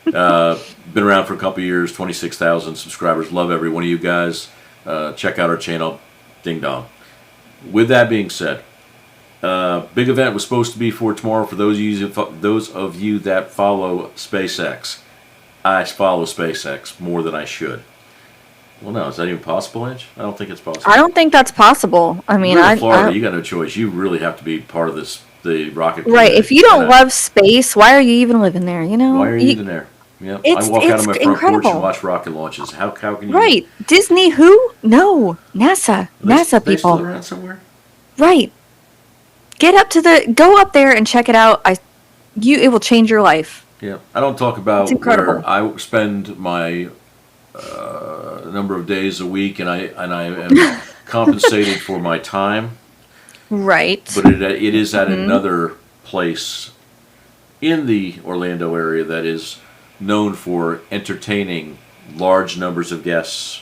Been around for a couple years, 26,000 subscribers. Love every one of you guys. Check out our channel, Ding Dong. With that being said, big event was supposed to be for tomorrow for those of you that follow SpaceX. I follow SpaceX more than I should. Well, no, is that even possible, Ange? I don't think it's possible. I don't think that's possible. I mean, You're in Florida, you got no choice. You really have to be part of the rocket. right. community. If you don't Yeah. love space, why are you even living there? You know. Why are you even there? Yeah, I walk out of my front porch incredible. and watch rocket launches. How can you? Right. Disney? Who? No. NASA. NASA They still people. around somewhere? Right. Go up there and check it out. It will change your life. Yeah, I don't talk about It's incredible. where I spend my number of days a week, and I am compensated for my time. Right. But it is at another place in the Orlando area that is known for entertaining large numbers of guests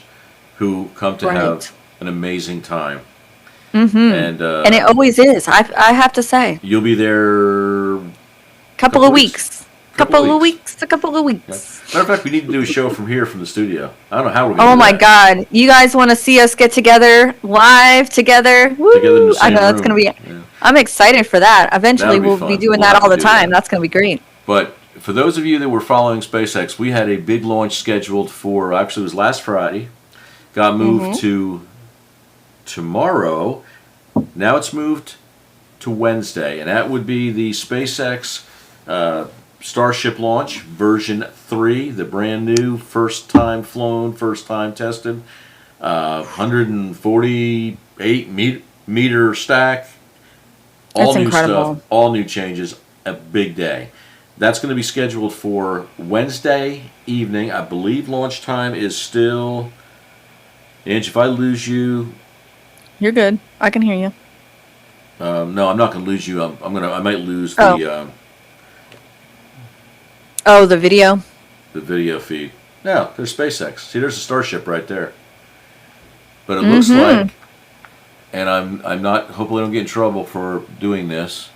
who come to Right. have an amazing time. Mm-hmm. And it always is. I have to say. you'll be there. Couple of weeks. A couple of weeks. Matter of fact, we need to do a show from here from the studio. I don't know how we're going to Oh do my that. God! You guys want to see us get together live together? Woo! Together in the I same know that's room. gonna be. Yeah. I'm excited for that. Eventually, That'll be we'll fun. be doing We'll that have all to the do time. that. That's gonna be great. But for those of you that were following SpaceX, we had a big launch scheduled for, actually it was last Friday, got moved to tomorrow. Now it's moved to Wednesday, and that would be the SpaceX Starship launch version 3, the brand new, first time flown, first time tested, 148 meter stack, all That's new incredible. stuff, all new changes, a big day. That's going to be scheduled for Wednesday evening. I believe launch time is still. Ange, if I lose you, You're good. I can hear you. no, I'm not going to lose you. I might lose Oh, the video. the video feed. No, there's SpaceX. See, there's a Starship right there. But it looks like, and I'm not. Hopefully, I don't get in trouble for doing this.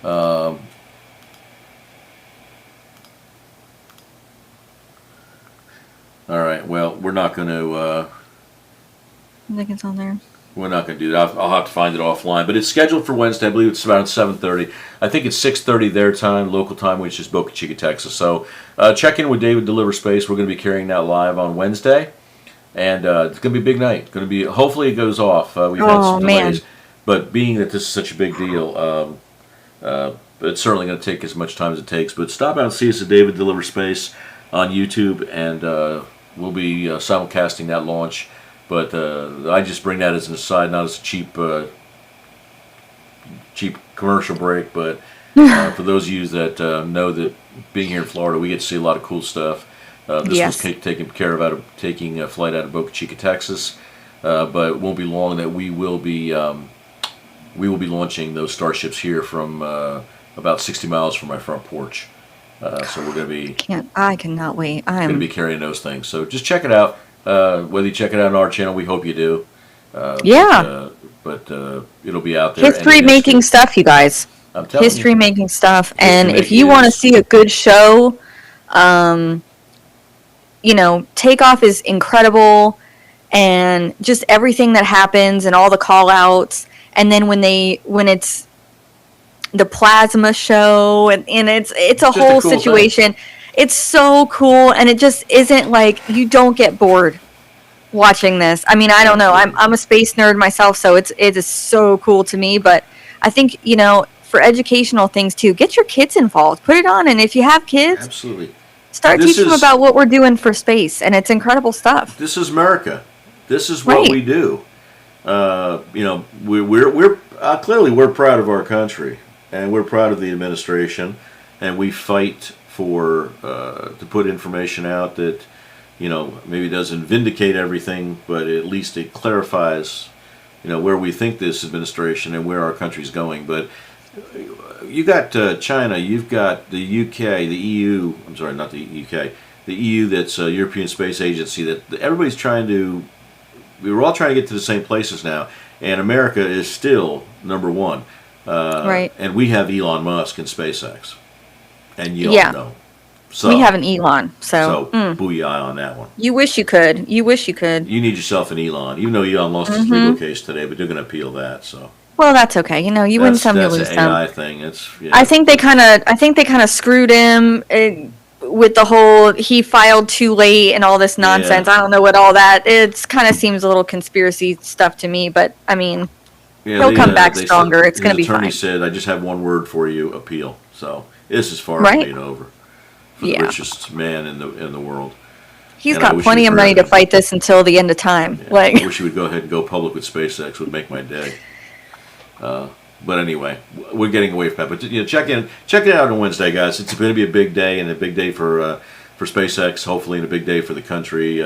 All right. Well, we're not going to. I think it's on there. We're not going to do that. I'll have to find it offline. But it's scheduled for Wednesday. I believe it's around 7:30. I think it's 6:30 their time, local time, which is Boca Chica, Texas. So check in with David Deliver Space. We're going to be carrying that live on Wednesday. And it's going to be a big night. Going to be. Hopefully it goes off. We've had Oh, some delays. man. But being that this is such a big deal, it's certainly going to take as much time as it takes. But stop out and see us at David Deliver Space on YouTube. And we'll be simulcasting that launch. But I just bring that as an aside, not as a cheap commercial break. But for those of you that know that being here in Florida, we get to see a lot of cool stuff. This Yes. was taken care of taking a flight out of Boca Chica, Texas. But it won't be long that we will be launching those Starships here from about 60 miles from my front porch. So we're going to be I cannot wait. going to be carrying those things. So just check it out. Whether you check it out on our channel, we hope you do. Yeah. But it'll be out there. History making stuff, you guys. I'm telling History you. making stuff. And if making you want to is- see a good show, Takeoff is incredible, and just everything that happens and all the call outs. And then when it's the plasma show, and it's a Just a whole cool thing. situation. It's so cool, and it just isn't like you don't get bored watching this. I mean, I don't know. I'm a space nerd myself, so it is so cool to me. But I think, for educational things too, get your kids involved. Put it on, and if you have kids, Absolutely. start This teaching them is- about what we're doing for space, and it's incredible stuff. This is America. This is what Right. we do. We're clearly we're proud of our country, and we're proud of the administration, and we fight for to put information out that maybe doesn't vindicate everything, but at least it clarifies where we think this administration and where our country's going. But you got China, you've got the UK, the EU. I'm sorry, not the UK. The EU, that's European Space Agency. That everybody's trying to. We're all trying to get to the same places now, and America is still number one. Right. And we have Elon Musk and SpaceX, and you Yeah. all know. So We have an Elon, so booyah on that one. you wish you could. You wish you could. You need yourself an Elon, even though Elon lost his legal case today, but they're going to appeal that. So Well, that's okay. You win some, you that's lose an some. AI thing. It's I think they kind of screwed him with the whole he filed too late and all this nonsense. Yeah. I don't know what all that. It kind of seems a little conspiracy stuff to me, but I mean, he'll come back they stronger. said- It's going to be His attorney fine. said, "I just have one word for you: appeal." So this is far Right. from being over for Yeah. the richest man in the world. He's and I got wish plenty he of would money to hurry. fight this until the end of time. Yeah, Like, I wish he would go ahead and go public with SpaceX. Would make my day. But anyway, we're getting away from that. But check it out on Wednesday, guys. It's going to be a big day, and a big day for SpaceX. Hopefully, and a big day for the country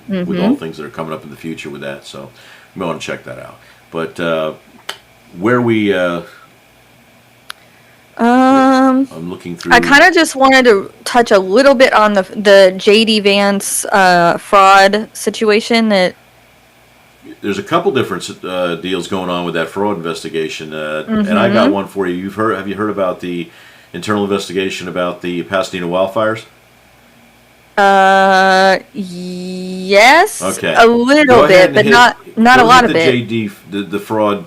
with all things that are coming up in the future with that. So you might want to check that out. But where we, I'm looking through. I kind of just wanted to touch a little bit on the JD Vance fraud situation. That There's a couple different deals going on with that fraud investigation, and I got one for you. Have you heard about the internal investigation about the Pasadena wildfires? yes, Okay. a Go little ahead bit, and but hit- not a go lot hit of it. the JD, the fraud,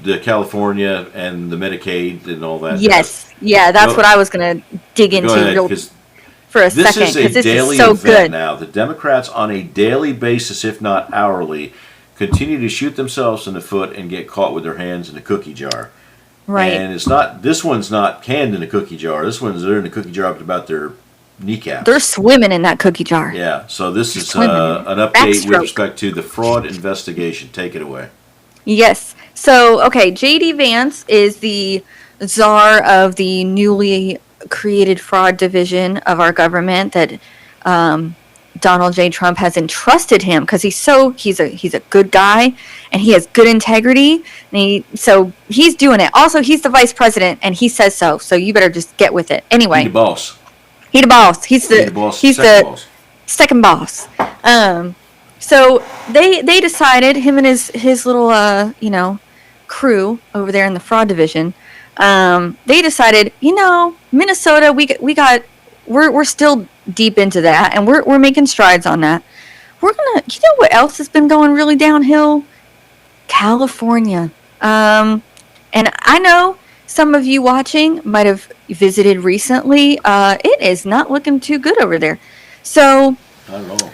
the California and the Medicaid and all that. Yes, yeah, that's Go- what I was gonna dig into Go ahead, real 'cause for a this second is a because this daily is so event good. now. The Democrats, on a daily basis, if not hourly, continue to shoot themselves in the foot and get caught with their hands in the cookie jar. Right. And it's not. This one's not canned in a cookie jar. This one's they're in the cookie jar up to about their kneecaps. They're swimming in that cookie jar. Yeah. So this is swimming in it. an update with Backstroke. respect to the fraud investigation. Take it away. Yes. So, okay, JD Vance is the czar of the newly created fraud division of our government that Donald J. Trump has entrusted him because he's a good guy and he has good integrity. And so he's doing it. Also, he's the vice president and he says so. So you better just get with it. Anyway, Be the boss. he the boss. He's Be the boss. he's second the boss. second boss. So they decided, him and his little crew over there in the fraud division, they decided, Minnesota, we're still deep into that and we're making strides on that. We're gonna, what else has been going really downhill? California. And I know some of you watching might have visited recently. It is not looking too good over there. So Not at all.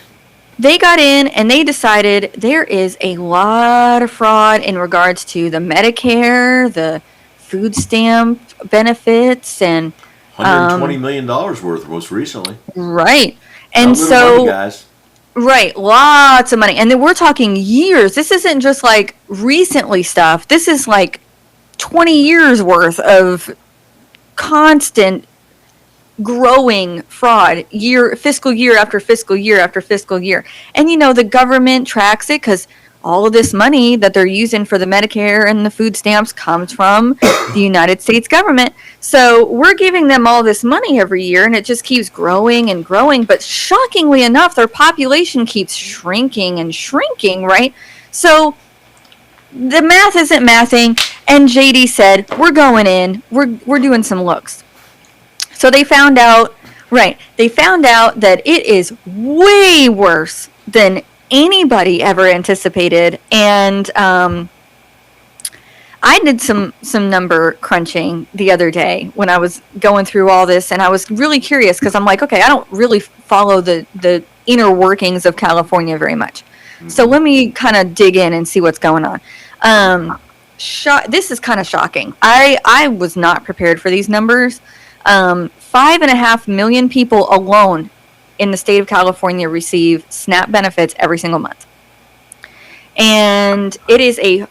they got in and they decided there is a lot of fraud in regards to the Medicare, the food stamp benefits, and $120 million worth most recently. right. Not And little so, money, guys. right, lots of money. And then we're talking years. This isn't just like recently stuff. This is like 20 years worth of constant growing fraud fiscal year after fiscal year after fiscal year. And the government tracks it because all of this money that they're using for the Medicare and the food stamps comes from the United States government. So we're giving them all this money every year and it just keeps growing and growing. But shockingly enough, their population keeps shrinking and shrinking, right? So the math isn't mathing. And JD said, we're going in, we're doing some looks. So they found out that it is way worse than anybody ever anticipated. And I did some number crunching the other day when I was going through all this, and I was really curious because I'm like, okay, I don't really follow the inner workings of California very much. So let me kind of dig in and see what's going on. This is kind of shocking. I was not prepared for these numbers. 5.5 million people alone in the state of California receive SNAP benefits every single month. And it is that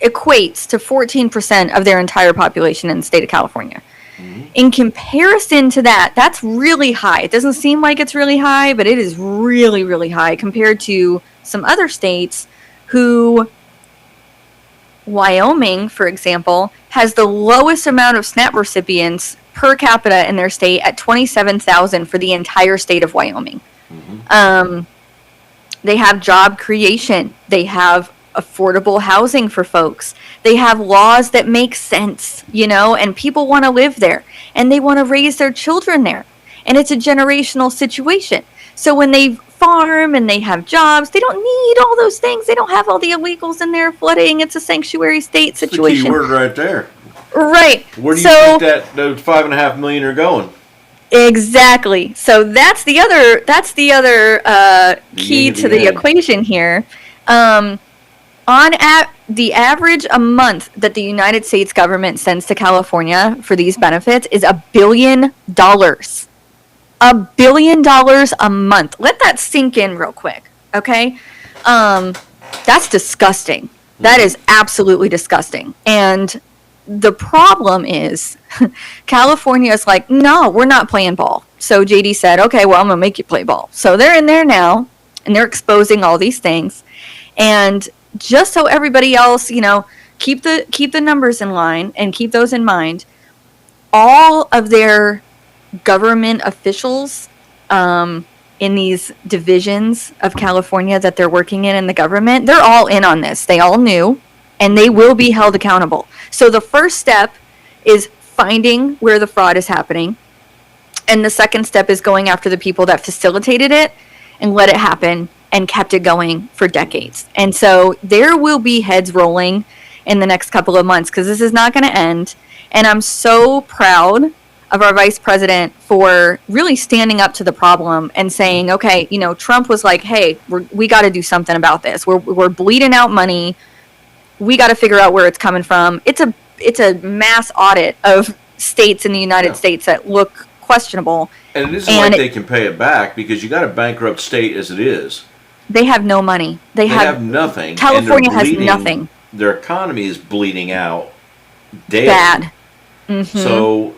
equates to 14% of their entire population in the state of California. In comparison to that, that's really high. It doesn't seem like it's really high, but it is really, really high compared to some other states Wyoming, for example, has the lowest amount of SNAP recipients per capita in their state at 27,000 for the entire state of Wyoming. They have job creation. They have affordable housing for folks. They have laws that make sense, and people want to live there and they want to raise their children there. And it's a generational situation. So when they farm and they have jobs, they don't need all those things. They don't have all the illegals in there flooding. It's a sanctuary state situation. That's the key word right there. Right. Where do you think that those 5.5 million are going? Exactly. So that's the other key to the equation here. The average a month that the United States government sends to California for these benefits is $1 billion. $1 billion a month. Let that sink in real quick, okay? That's disgusting. That is absolutely disgusting. And the problem is California is like, no, we're not playing ball. So JD said, okay, well, I'm going to make you play ball. So they're in there now, and they're exposing all these things. And just so everybody else, keep the numbers in line and keep those in mind, all of their government officials in these divisions of California that they're working in the government, they're all in on this. They all knew, and they will be held accountable. So the first step is finding where the fraud is happening. And the second step is going after the people that facilitated it and let it happen and kept it going for decades. And so there will be heads rolling in the next couple of months because this is not going to end. And I'm so proud of our vice president for really standing up to the problem and saying, okay, Trump was like, hey, we got to do something about this. We're bleeding out money. We got to figure out where it's coming from. It's a mass audit of states in the United States that look questionable. And it isn't like they can pay it back because you got a bankrupt state as it is. They have no money. They have nothing. California has nothing. Their economy is bleeding out daily. Bad. Mm-hmm. So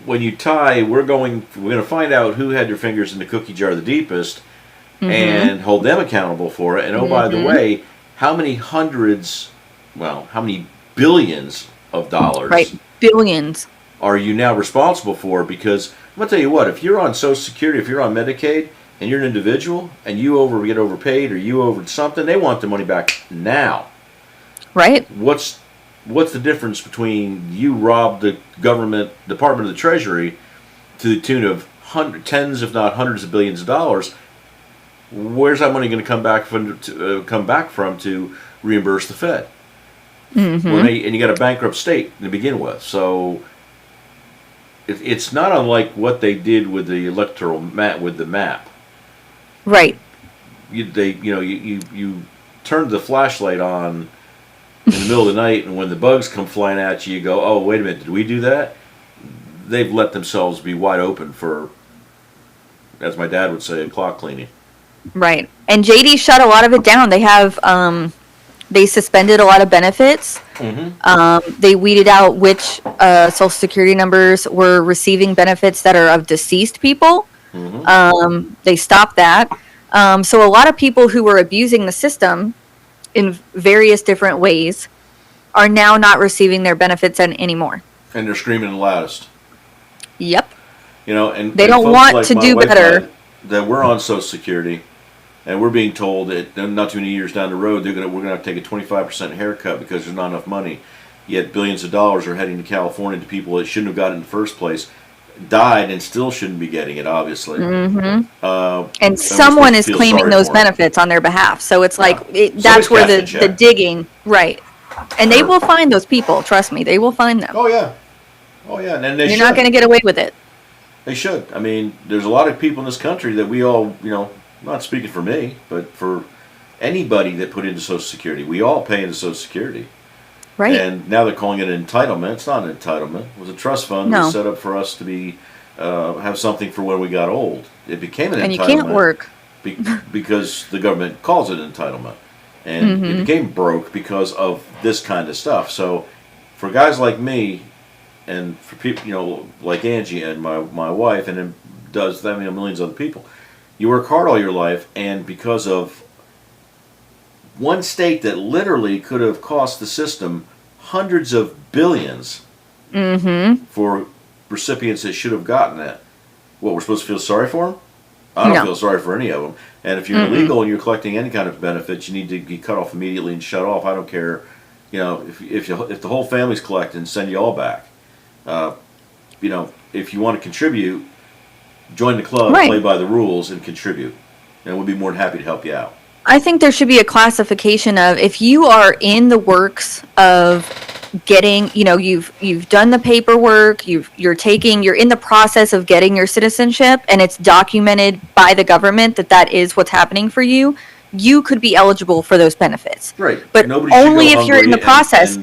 when you tie, we're going to find out who had their fingers in the cookie jar the deepest and hold them accountable for it. And by the way, how many billions of dollars? Right, billions. Are you now responsible for? Because I'm going to tell you what, if you're on Social Security, if you're on Medicaid, and you're an individual, and you get overpaid or you over something, they want the money back now. Right. What's the difference between you robbed the government Department of the Treasury to the tune of tens, if not hundreds of billions of dollars? Where's that money going to come back from to reimburse the Fed? Mm-hmm. And you got a bankrupt state to begin with, so it's not unlike what they did with the electoral map with the map. Right. You turned the flashlight on in the middle of the night, and when the bugs come flying at you, you go, "Oh, wait a minute, did we do that?" They've let themselves be wide open for, as my dad would say, clock cleaning. Right. And JD shut a lot of it down. They have they suspended a lot of benefits. Mm-hmm. They weeded out which Social Security numbers were receiving benefits that are of deceased people. Mm-hmm. They stopped that. So a lot of people who were abusing the system in various different ways are now not receiving their benefits anymore. And they're screaming the loudest. Yep. And they don't want to do better. That we're on Social Security, and we're being told that not too many years down the road we're gonna have to take a 25% haircut because there's not enough money. Yet billions of dollars are heading to California to people that shouldn't have got it in the first place. died and still shouldn't be getting it, obviously. And someone is feel claiming sorry those for 'em. benefits on their behalf. So it's like Somebody's that's where cashing a the check. digging, right? And they will find those people. Trust me, they will find them. Oh yeah, oh yeah, and then they You're should. not going to get away with it. They should. I mean, there's a lot of people in this country that we all, not speaking for me, but for anybody that put into Social Security, we all pay into Social Security. Right. And now they're calling it an entitlement. It's not an entitlement. It was a trust fund that No. was set up for us to be have something for when we got old. It became an And you entitlement can't work. because the government calls it an entitlement, and it became broke because of this kind of stuff. So, for guys like me, and for people like Angie and my wife, and then does that millions of other people, you work hard all your life, and because of one state that literally could have cost the system hundreds of billions for recipients that should have gotten it. What, we're supposed to feel sorry for them? I don't No. feel sorry for any of them. And if you're illegal and you're collecting any kind of benefits, you need to be cut off immediately and shut off. I don't care, if the whole family's collecting, send you all back. If you want to contribute, join the club, Right. play by the rules, and contribute. And we'll be more than happy to help you out. I think there should be a classification of if you are in the works of getting, you've done the paperwork, you're in the process of getting your citizenship, and it's documented by the government that is what's happening for you, you could be eligible for those benefits. Right. But Nobody should only go if you're in the hungry process,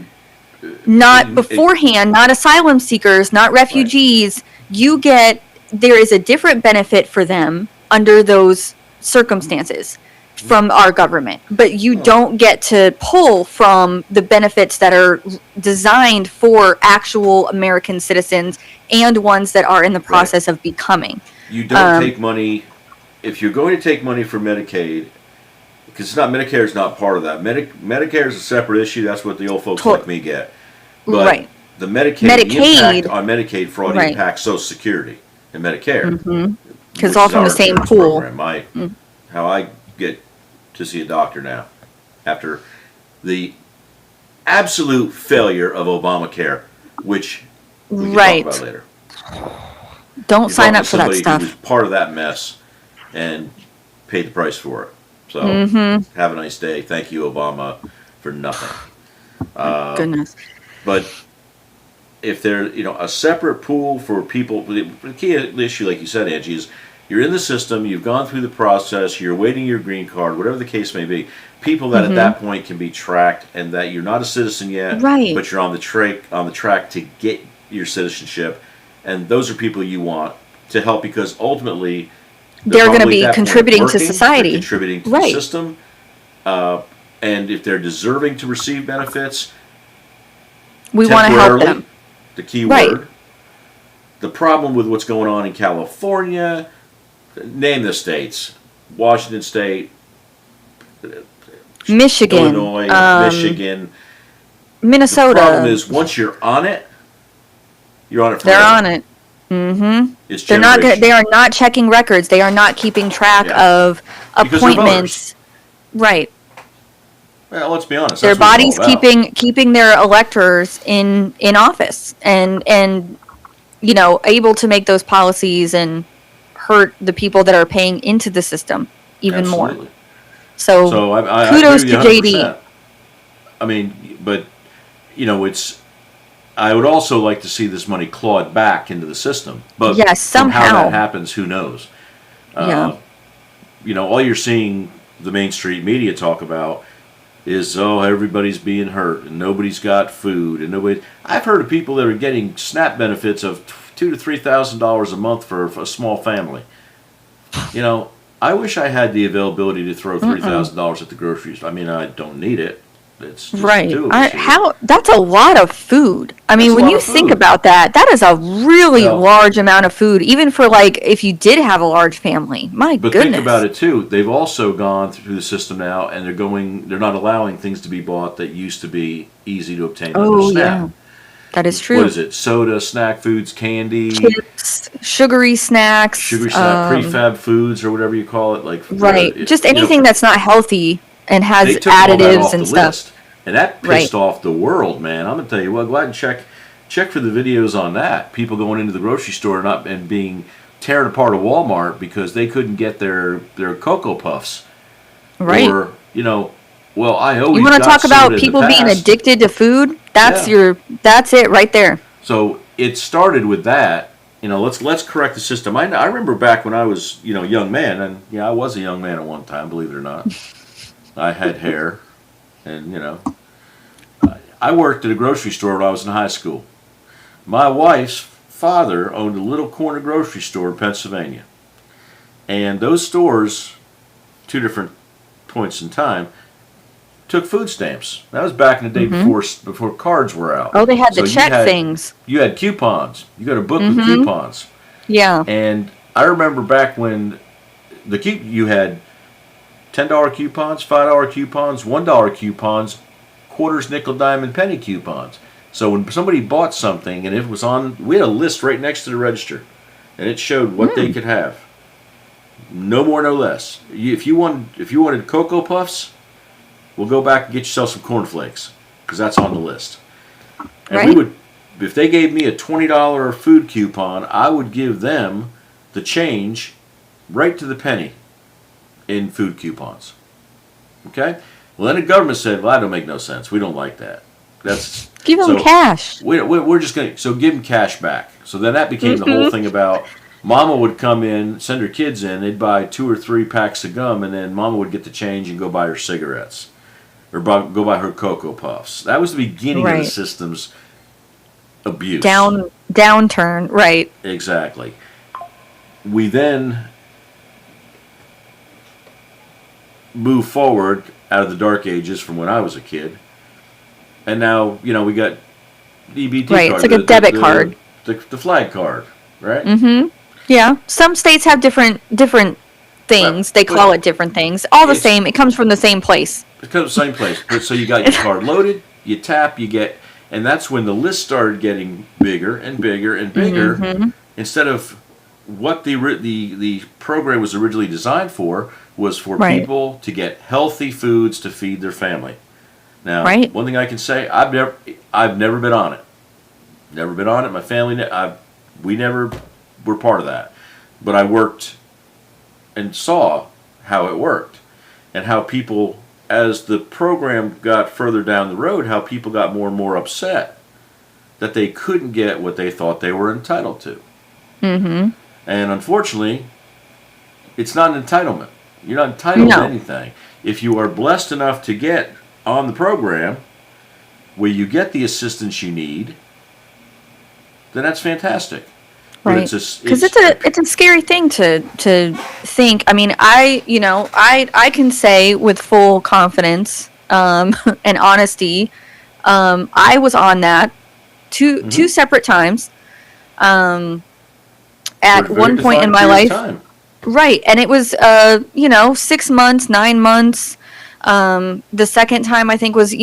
not beforehand, not asylum seekers, not refugees. There is a different benefit for them under those circumstances from our government, but you don't get to pull from the benefits that are designed for actual American citizens and ones that are in the process of becoming. You don't take money if you're going to take money from Medicaid, because Medicare is not part of that. Medicare is a separate issue. That's what the old folks like me get. But Right. the Medicaid impact on Medicaid fraud Right. impacts Social Security and Medicare. Because which all is from our the same insurance pool. program. How I get to see a doctor now after the absolute failure of Obamacare, which we can Right. talk about later. Don't You're sign talking up to for that somebody stuff. who was part of that mess and paid the price for it. So have a nice day. Thank you, Obama, for nothing. Goodness. But if there, a separate pool for people, the key issue, like you said, Angie, is you're in the system, you've gone through the process, you're waiting your green card, whatever the case may be. People that at that point can be tracked, and that you're not a citizen yet, Right. but you're on the track to get your citizenship, and those are people you want to help, because ultimately They're going to probably be at that point contributing to working, they're society. contributing to Right. the system, and if they're deserving to receive benefits, We want to help temporarily, them. the key Right. word. The problem with what's going on in California, name the states, Washington State, Michigan, Illinois, Michigan. Minnesota. The problem is once you're on it, you're on it forever. They're on it. Mm-hmm. It's They're not. generational. They are not checking records. They are not keeping track Yeah. of Because they're appointments. Right. Well, let's be honest. Their that's what bodies it's all about. keeping their electors in office and able to make those policies and hurt the people that are paying into the system even Absolutely. more. So, So I kudos agree with to you JD. 100%. I mean, but it's. I would also like to see this money clawed back into the system. But Yes, from how somehow. that happens, who knows? Yeah. All you're seeing the mainstream media talk about is, everybody's being hurt and nobody's got food and nobody. I've heard of people that are getting SNAP benefits of $2,000 to $3,000 a month for a small family. I wish I had the availability to throw $3,000 at the grocery store. I mean, I don't need it. It's just right. two of us here. That's a lot of food. I mean, That's a when lot you of think food. about that is a really Yeah. large amount of food, even for if you did have a large family. My But goodness. think about it too. They've also gone through the system now, and they're not allowing things to be bought that used to be easy to obtain under Oh, SNAP. yeah. That is true. What is it? Soda, snack foods, candy, Chips, sugary snacks. sugar snack, prefab foods, or whatever you call it. Right. Just anything that's not healthy and has they took all that additives off and the stuff. list, and that pissed off the world, man. I'm gonna tell you what. Go ahead and check check for the videos on that. People going into the grocery store and being tearing apart a Walmart because they couldn't get their Cocoa Puffs. Right. Or, well, I always You want to got talk about soda in the people being past. addicted to food? That's Yeah. that's it right there. So it started with that. Let's correct the system. I remember back when I was, a young man, and I was a young man at one time, believe it or not. I had hair, and I worked at a grocery store when I was in high school. My wife's father owned a little corner grocery store in Pennsylvania, and those stores, two different points in time, took food stamps. That was back in the day before cards were out. Oh, they had the So check things. You had coupons. You got a book with coupons. Yeah. And I remember back when you had $10 coupons, $5 coupons, $1 coupons, quarters, nickel, dime, and penny coupons. So when somebody bought something and it was on, we had a list right next to the register, and it showed what they could have. No more, no less. If you wanted Cocoa Puffs, we'll go back and get yourself some cornflakes, because that's on the list. And Right. we would, if they gave me a $20 food coupon, I would give them the change right to the penny in food coupons. Okay? Well, then the government said, well, that don't make no sense. We don't like that. That's Give them so cash. we're just going to, give them cash back. So then that became the whole thing about Mama would come in, send her kids in, they'd buy 2 or 3 packs of gum, and then Mama would get the change and go buy her cigarettes. Or go buy her Cocoa Puffs. That was the beginning of the Right. system's abuse. Downturn, right. Exactly. We then move forward out of the dark ages from when I was a kid. And now, we got EBT Right, card. it's like a debit card. The flag card, right? Mm-hmm. Yeah. Some states have different things. They call it different things. All the It's- same. It comes from the same place. It comes from the same place. But so you got your card loaded, you tap, you get, and that's when the list started getting bigger and bigger and bigger. Mm-hmm. Instead of what the program was originally designed for, was for Right. people to get healthy foods to feed their family. Now, Right. one thing I can say, I've never been on it. Never been on it. My family, we never were part of that. But I worked and saw how it worked, and how people, as the program got further down the road, how people got more and more upset that they couldn't get what they thought they were entitled to. Mm-hmm. And unfortunately, it's not an entitlement. You're not entitled to No. anything. If you are blessed enough to get on the program where you get the assistance you need, then that's fantastic. But Right. Because it's a scary thing to think. I mean, I can say with full confidence and honesty, I was on that two separate times. At for a very one point in defined my period life, of time. right, and it was 6 months, 9 months. The second time I think was a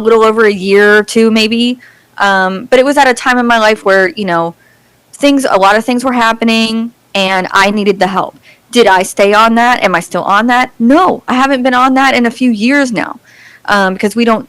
little over a year or two maybe, but it was at a time in my life where a lot of things were happening and I needed the help. Did I stay on that? Am I still on that? No, I haven't been on that in a few years now, because we don't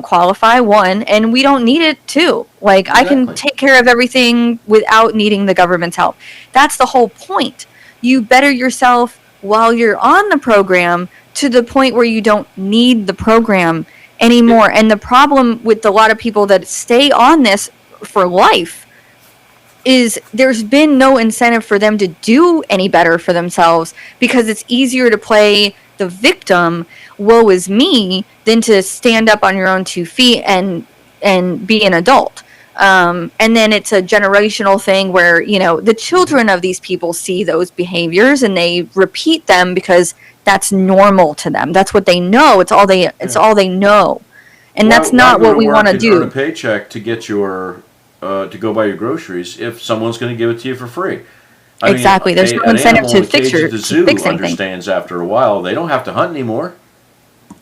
qualify, one, and we don't need it, two. Like, I can Exactly. take care of everything without needing the government's help. That's the whole point. You better yourself while you're on the program to the point where you don't need the program anymore. And the problem with a lot of people that stay on this for life is there's been no incentive for them to do any better for themselves, because it's easier to play the victim, woe is me, than to stand up on your own 2 feet and be an adult. And then it's a generational thing where the children of these people see those behaviors and they repeat them because that's normal to them. That's what they know. It's all they know, and that's not Why go what we work want to and do. Earn a paycheck to get your to go buy your groceries if someone's going to give it to you for free. Exactly. There's no an incentive animal to in a fix cage at the zoo anything. understands after a while they don't have to hunt anymore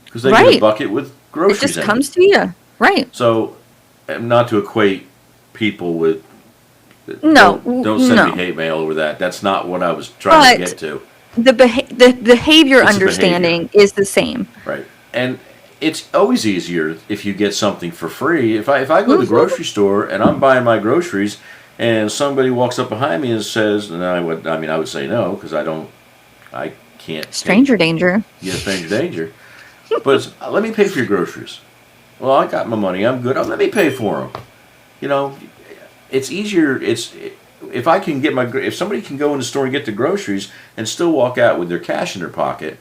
because they get Right. a bucket with groceries It just in comes to you, right? So, not to equate people with. No, don't send no. me hate mail over that. That's not what I was trying to But- get to. The behavior It's a understanding is the same. Right. And it's always easier if you get something for free. If I go to the grocery store and I'm buying my groceries, and somebody walks up behind me and says, and I would say no, because I can't. Stranger danger. Yeah, stranger danger. But let me pay for your groceries. Well, I got my money. I'm good. Let me pay for them. You know, it's easier. If I can get if somebody can go in the store and get the groceries and still walk out with their cash in their pocket,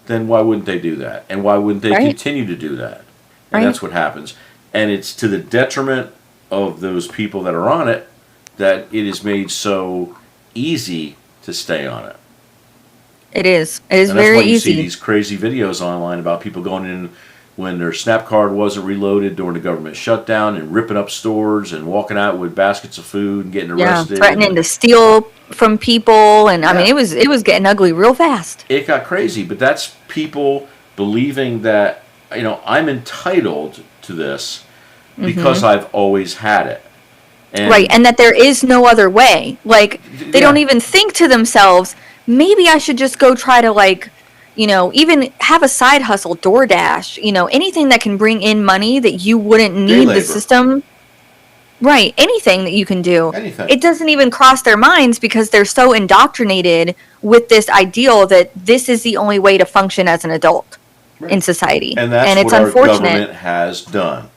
then why wouldn't they do that? And why wouldn't they continue to do that? And that's what happens. And it's to the detriment of those people that are on it that it is made so easy to stay on it. It is. It is And that's very why you easy. see these crazy videos online about people going in when their SNAP card wasn't reloaded during the government shutdown and ripping up stores and walking out with baskets of food and getting arrested. Threatening to steal from people, and I mean, it was getting ugly real fast. It got crazy, but that's people believing that, you know, I'm entitled to this because I've always had it. And Right, and that there is no other way. Like, they don't even think to themselves, maybe I should just go try to, like, you know, even have a side hustle, DoorDash, you know, anything that can bring in money that you wouldn't need the system. Right, anything that you can do. Anything. It doesn't even cross their minds because they're so indoctrinated with this ideal that this is the only way to function as an adult in society. And that's it's what our unfortunate. government has done.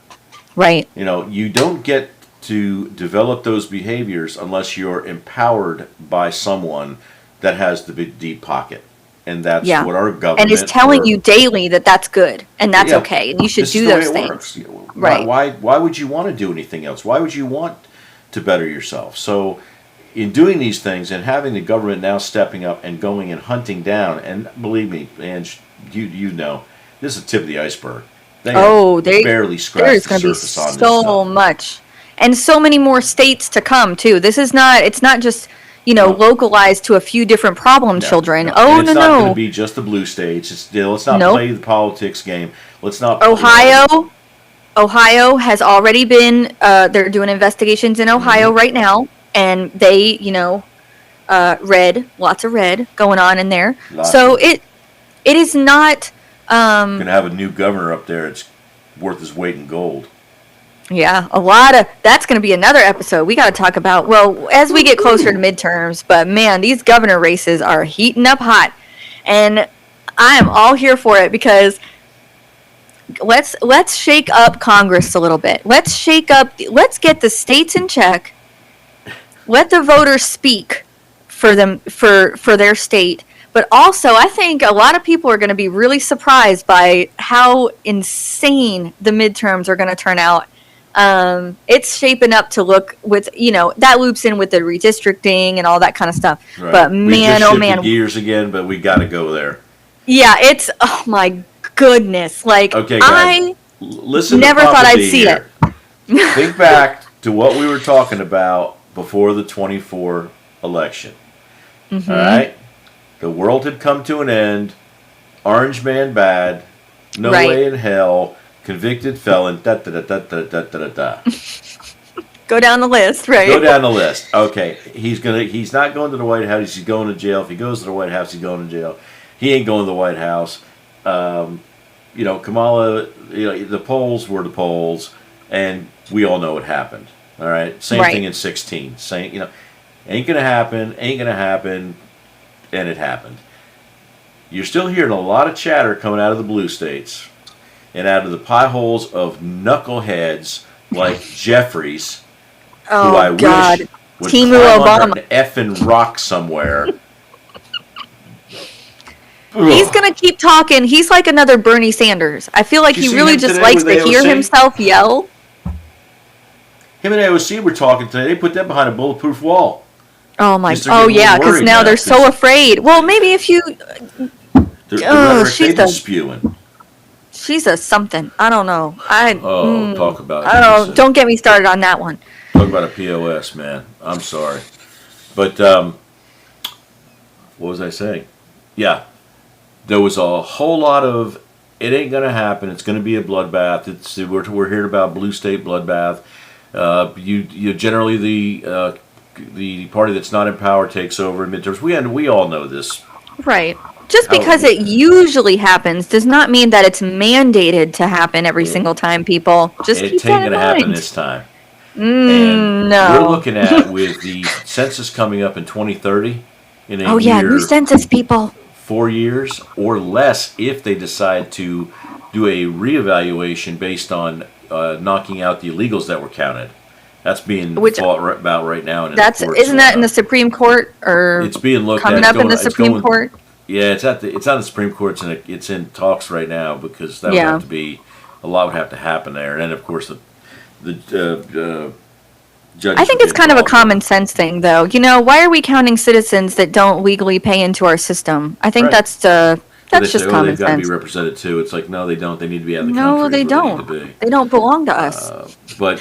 Right. You know, you don't get to develop those behaviors unless you're empowered by someone that has the big deep pocket. And that's what our government... And is telling you daily that that's good and that's okay and you should do those things. Right. Why would you want to do anything else? Why would you want to better yourself? So in doing these things and having the government now stepping up and going and hunting down, and believe me, Ange, you know, this is the tip of the iceberg. They barely scratched the surface on this stuff. So much. And so many more states to come too. It's not just, you know, localized to a few different problem children. No. Oh, and it's not going to be just the blue states. Let's not play the politics game. Let's not. Ohio has already been. They're doing investigations in Ohio right now, and they, you know, lots of red going on in there. So it is not. Going to have a new governor up there. It's worth his weight in gold. Yeah, that's going to be another episode. We got to talk about, well, as we get closer to midterms, but man, these governor races are heating up hot. And I am all here for it because let's shake up Congress a little bit. Let's get the states in check. Let the voters speak for them, for their state. But also, I think a lot of people are going to be really surprised by how insane the midterms are going to turn out. It's shaping up to look with, you know, that loops in with the redistricting and all that kind of stuff. Right. But man, oh man, gears again, but we got to go there. Yeah, it's oh my goodness! Like okay, guys, listen. Never thought I'd see it. Think back to what we were talking about before the 24 election. Mm-hmm. All right, the world had come to an end. Orange man bad. No way in hell. Convicted felon, da da da da da da da da. Go down the list, right? Go down the list. Okay, he's not going to the White House. He's going to jail. If he goes to the White House, he's going to jail. He ain't going to the White House. You know, Kamala. You know, the polls were the polls, and we all know what happened. All right, same thing in 16. Same, you know, ain't gonna happen. Ain't gonna happen, and it happened. You're still hearing a lot of chatter coming out of the blue states. And out of the pie holes of knuckleheads like Jeffries, who I wish would climb under an effing rock somewhere. He's going to keep talking. He's like another Bernie Sanders. I feel like he really just likes to hear himself yell. Him and AOC were talking today. They put them behind a bulletproof wall. Oh, my. Oh, yeah, because now they're so afraid. Well, maybe if you... she's spewing. She's a something. I don't know. Talk about it. Don't get me started on that one. Talk about a POS, man. I'm sorry. But, what was I saying? Yeah. There was a whole lot of, it ain't going to happen. It's going to be a bloodbath. We're hearing about blue state bloodbath. You generally, the party that's not in power takes over in midterms. We all know this. Right. Just How- because it usually happens does not mean that it's mandated to happen every single time, people. Just It keep ain't that in going to happen mind. this time. And No. we're looking at, with the census coming up in 2030, in a Oh, yeah, year, new census, people. 4 years or less, if they decide to do a reevaluation based on knocking out the illegals that were counted. That's being Which- fought about right now. In Isn't that in the Supreme Court or It's being looked coming at. up in the It's Supreme going- Court? Yeah, it's on the Supreme Court. It's in talks right now, because that would Yeah. have to be, a lot would have to happen there, and then of course the judges. I think would it's get kind of a involved. common sense thing, though. Why are we counting citizens that don't legally pay into our system? I think Right. that's They just say, common they've got to sense. be represented too. It's like, no, they don't. They need to be out of the No, country. they is what don't. need to be. They don't belong to us. But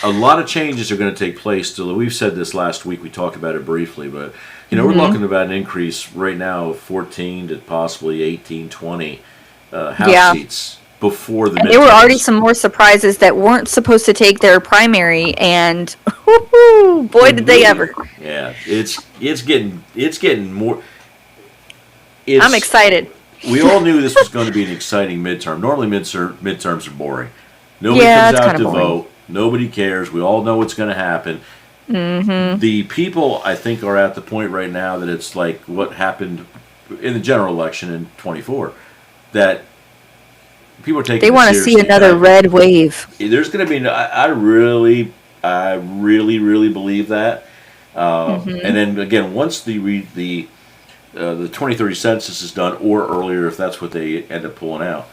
a lot of changes are going to take place. Still, we've said this last week. We talked about it briefly, but we're Mm-hmm. looking about an increase right now of 14 to possibly 18, 20 House Yeah. seats before the. And there were already midterms. some more surprises that weren't supposed to take their primary, and whoo-hoo, boy, did they ever! Yeah, it's getting more. I'm excited. We all knew this was going to be an exciting midterm. Normally, midterms are boring. Nobody Yeah, comes it's out kinda to boring. vote. Nobody cares. We all know what's going to happen. Mm-hmm. The people, I think, are at the point right now that it's like what happened in the general election in 24. That people are taking. They want want to see another red wave. There's going to be. I really believe that. And then again, once the 2030 census is done, or earlier if that's what they end up pulling out,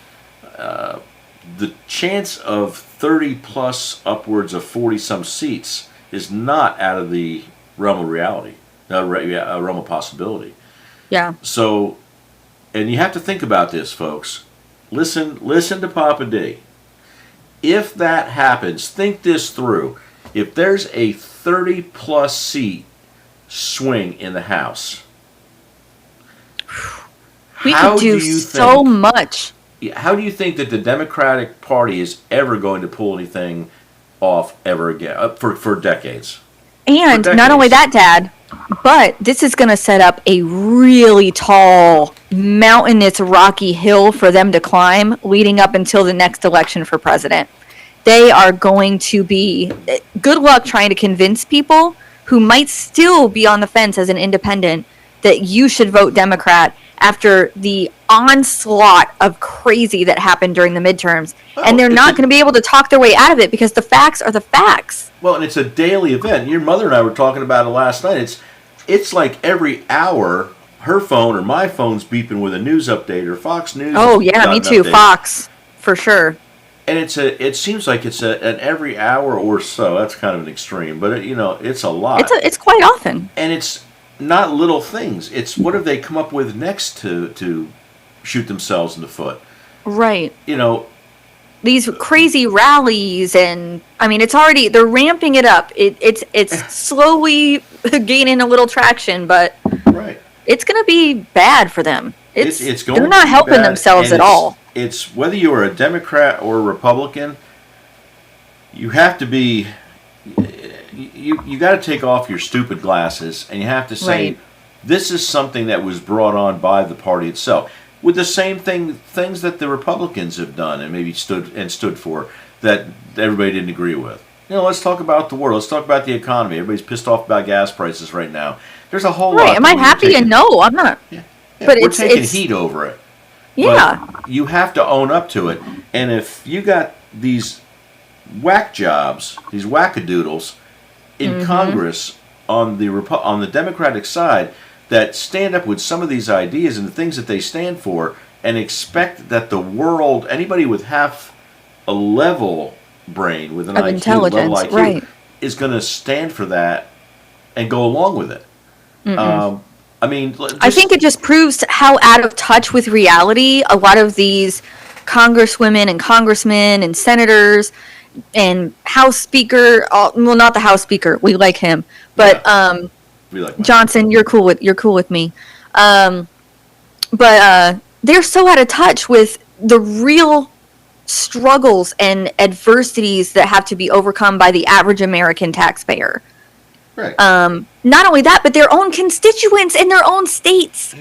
the chance of 30 plus upwards of 40 some seats is not out of the realm of reality, a realm of possibility. Yeah. So, and you have to think about this, folks. Listen to Papa D. If that happens, think this through. If there's a 30 plus seat swing in the House, We how could do you so think- much. How do you think that the Democratic Party is ever going to pull anything off ever again for decades? And For not only that, decades. Dad, but this is going to set up a really tall, mountainous, rocky hill for them to climb leading up until the next election for president. They are going to be, good luck trying to convince people who might still be on the fence as an independent that you should vote Democrat after the onslaught of crazy that happened during the midterms. And they're it's not a- going to be able to talk their way out of it because the facts are the facts. Well, and it's a daily event. Your mother and I were talking about it last night. It's like every hour, her phone or my phone's beeping with a news update, or Fox News. Oh has yeah, got me an too. update. Fox, for sure. And it seems like it's an every hour or so. That's kind of an extreme, but it's a lot. It's quite often. And it's not little things. It's what have they come up with next to shoot themselves in the foot? Right. These These crazy rallies, and I mean, they're ramping it up. It's slowly gaining a little traction, but right. it's going to be bad for them. It's going. They're to not be helping bad, themselves and at all. It's whether you are a Democrat or a Republican. You have to be. You got to take off your stupid glasses, and you have to say, Right. this is something that was brought on by the party itself, with the same things that the Republicans have done and maybe stood for that everybody didn't agree with. Let's talk about the war. Let's talk about the economy. Everybody's pissed off about gas prices right now. There's a whole lot. Right? Am I that we're happy? taking- And no, I'm not. Yeah, But we're it's- taking it's- heat over it. Yeah. But you have to own up to it. And if you got these whack jobs, these wackadoodles in Mm-hmm. Congress on the Democratic side that stand up with some of these ideas and the things that they stand for, and expect that the world, anybody with half a level brain, with an Of IQ, intelligence, level IQ, right. is going to stand for that and go along with it. I mean, I think it just proves how out of touch with reality a lot of these congresswomen and congressmen and senators and House Speaker, well, not the House Speaker, we like him, but we like Johnson, you're cool with me. But they're so out of touch with the real struggles and adversities that have to be overcome by the average American taxpayer. right. Not only that, but their own constituents in their own states.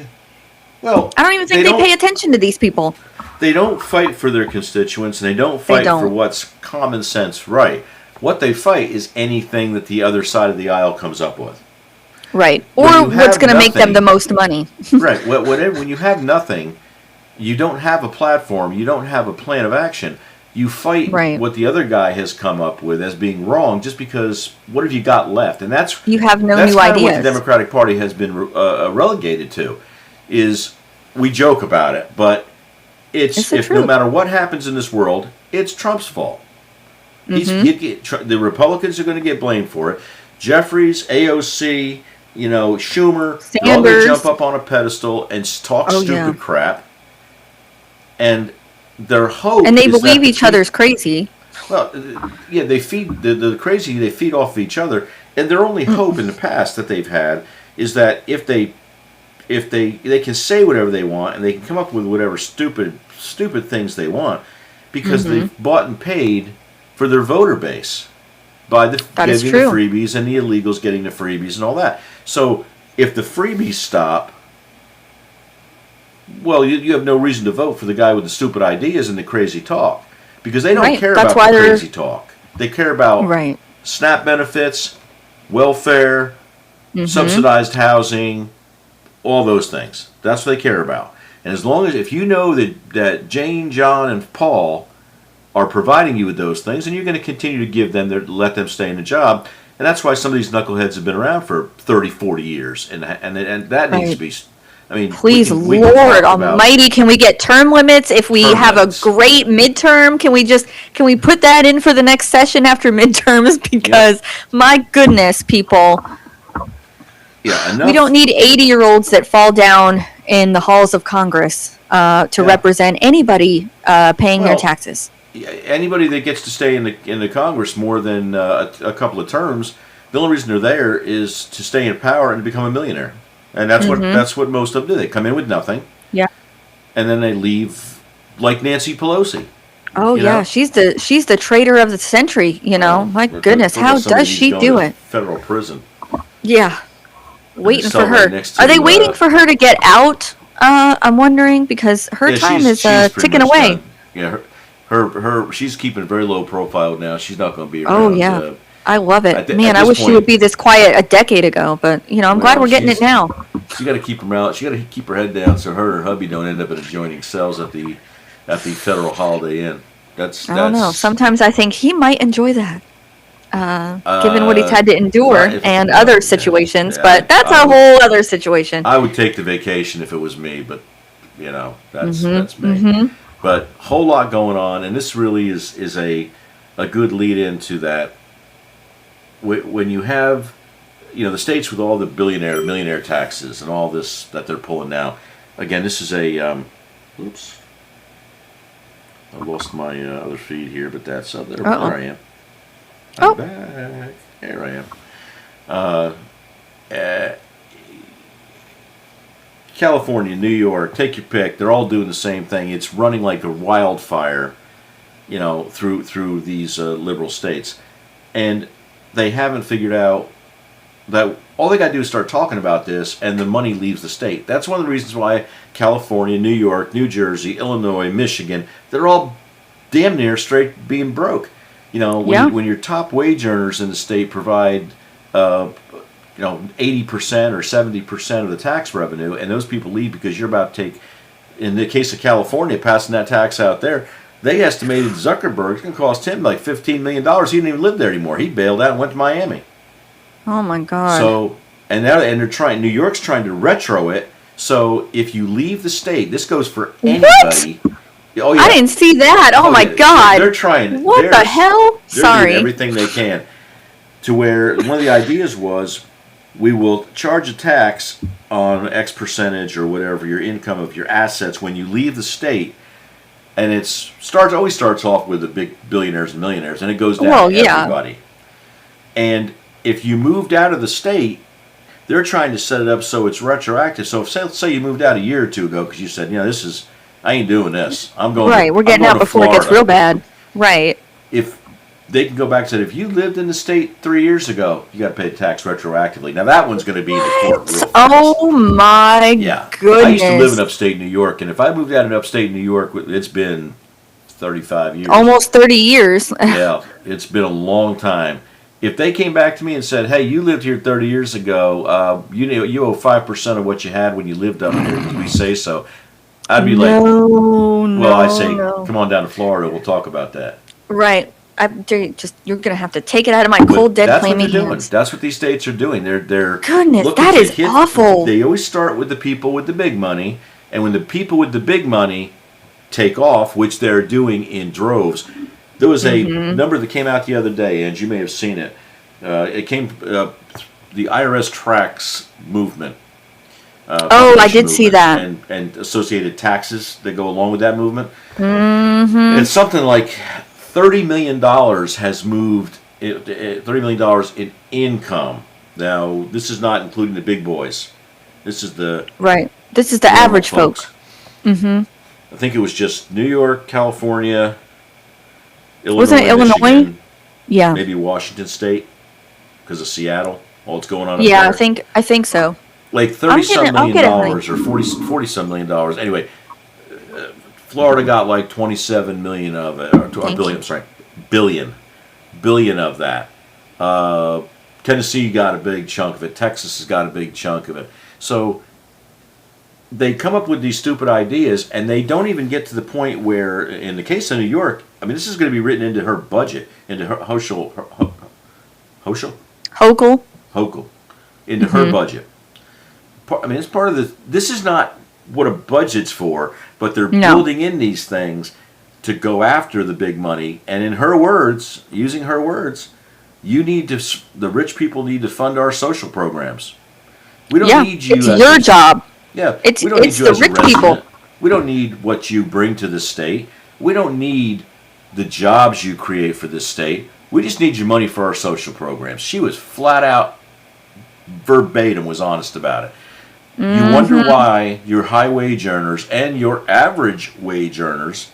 Well, I don't even think they pay attention to these people. They don't fight for their constituents, and they don't fight for what's common sense right. What they fight is anything that the other side of the aisle comes up with. Right. Or what's going to make them the most money. Right. When you have nothing, you don't have a platform, you don't have a plan of action. You fight what the other guy has come up with as being wrong, just because what have you got left? And you have no new ideas. That's what the Democratic Party has been relegated to. Is we joke about it, but no matter what happens in this world, it's Trump's fault. The Republicans are going to get blamed for it. Jeffries, AOC, Schumer, Sanders. They're all going to jump up on a pedestal and talk stupid crap. And their hope and they believe each other's crazy. Well, yeah, they feed the crazy. They feed off of each other, and their only hope in the past that they've had is that if they can say whatever they want and they can come up with whatever stupid things they want because they've bought and paid for their voter base by getting the freebies and the illegals getting the freebies and all that. So if the freebies stop, well, you have no reason to vote for the guy with the stupid ideas and the crazy talk because they don't care about the crazy talk. They care about SNAP benefits, welfare, subsidized housing, all those things. That's what they care about. And as long as if you know that Jane, John, and Paul are providing you with those things, and you're going to continue to give them let them stay in the job. And that's why some of these knuckleheads have been around for 30, 40 years, and that needs to be. I mean, please, Lord Almighty, can we get term limits? If we have a great midterm, can we put that in for the next session after midterms? Because my goodness, people, we don't need 80-year-olds that fall down in the halls of Congress to represent anybody paying their taxes. Anybody that gets to stay in the Congress more than a couple of terms, the only reason they're there is to stay in power and to become a millionaire. And that's what most of them do. They come in with nothing. Yeah. And then they leave like Nancy Pelosi. Oh yeah, she's the traitor of the century, My goodness, how does she do it? Federal prison. Yeah. Waiting for her. Are they waiting for her to get out? I'm wondering because her time is ticking away. Done. Yeah, her she's keeping a very low profile now. She's not going to be around. Oh yeah. I love it. I wish she would be this quiet a decade ago, but I'm glad we're getting it now. She got to keep her out. She got to keep her head down so her and her hubby don't end up in adjoining cells at the Federal Holiday Inn. I don't know. Sometimes I think he might enjoy that, given what he's had to endure and other situations. But that's a whole other situation. I would take the vacation if it was me, but that's me. But whole lot going on, and this really is a good lead into that. When you have, the states with all the millionaire taxes and all this that they're pulling now. Again, this is a, oops, I lost my other feed here, but that's there I am. I'm back. There I am. California, New York, take your pick. They're all doing the same thing. It's running like a wildfire, through these liberal states, and they haven't figured out that all they got to do is start talking about this, and the money leaves the state. That's one of the reasons why California, New York, New Jersey, Illinois, Michigan, they're all damn near straight being broke. When your top wage earners in the state provide, 80% or 70% of the tax revenue, and those people leave because you're about to take, in the case of California, passing that tax out there, they estimated Zuckerberg's going to cost him like $15 million. He didn't even live there anymore. He bailed out and went to Miami. Oh my God. So, and they're trying, New York's trying to retro it. So if you leave the state, this goes for anybody. What? Oh, yeah. I didn't see that. Oh my God. They're trying. What the hell? They're doing everything they can to where one of the ideas was we will charge a tax on X percentage or whatever your income of your assets when you leave the state. And it always starts off with the big billionaires and millionaires, and it goes down to everybody. And if you moved out of the state, they're trying to set it up so it's retroactive. So if say you moved out a year or two ago because you said, I ain't doing this. I'm going. Right, we're getting out before Florida. It gets real bad. Right. If they can go back and say, if you lived in the state 3 years ago, you got to pay tax retroactively. Now that one's going to be in the court real fast. Oh my Yeah. goodness. I used to live in upstate New York, and if I moved out in upstate New York, it's been 35 years. Almost 30 years. Yeah, it's been a long time. If they came back to me and said, "Hey, you lived here 30 years ago. You owe 5% of what you had when you lived up here because we say so," I'd be like, "Well, I say, no. come on down to Florida. We'll talk about that." Right. You're gonna have to take it out of my cold, dead, That's what clammy they're doing. hands. That's what these states are doing. They're Goodness, looking that to is hit- awful. They always start with the people with the big money, and when the people with the big money take off, which they're doing in droves. There was a number that came out the other day, and you may have seen it. It came the IRS tracks movement. Oh, I did see that. and associated taxes that go along with that movement. It's something like $30 million has moved. $30 million in income. Now, this is not including the big boys. This is the Right. This is the normal average folks. I think it was just New York, California, Illinois, Wasn't it Illinois? Michigan, Yeah. maybe Washington State because of Seattle. All that's going on. up Yeah, there. I think so. Like I'll $30-some get million it, dollars or 40-some million dollars. Anyway, Florida got like 27 million of it, or Thank billion. you. I'm sorry, billion of that. Tennessee got a big chunk of it. Texas has got a big chunk of it. So they come up with these stupid ideas, and they don't even get to the point where, in the case of New York, I mean, this is going to be written into her budget, into her Hochul, Hochul. into her budget. I mean, it's part of the. This is not what a budget's for, but they're No. building in these things to go after the big money. And in her words, using her words, the rich people need to fund our social programs. We don't Yeah, need you. it's as your a- job. Yeah, It's- we don't it's need you the as a rich people. resident. We don't need what you bring to the state. We don't need the jobs you create for this state. We just need your money for our social programs. She was flat out, verbatim, was honest about it. You wonder why your high wage earners and your average wage earners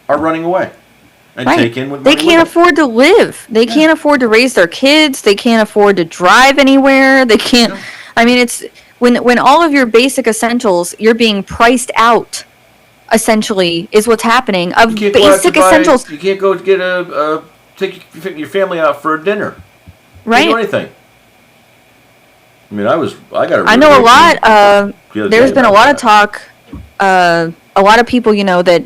are running away and Right. take in what They money can't with them. afford to live. They can't afford to raise their kids. They can't afford to drive anywhere. They can't. I mean, it's when all of your basic essentials, you're being priced out. Essentially, is what's happening of You can't go out basic to buy- essentials, You can't go get take your family out for a dinner. Can't do right? anything. I mean, I got. I know a lot. the other There's day been a about lot that. of talk. A lot of people, that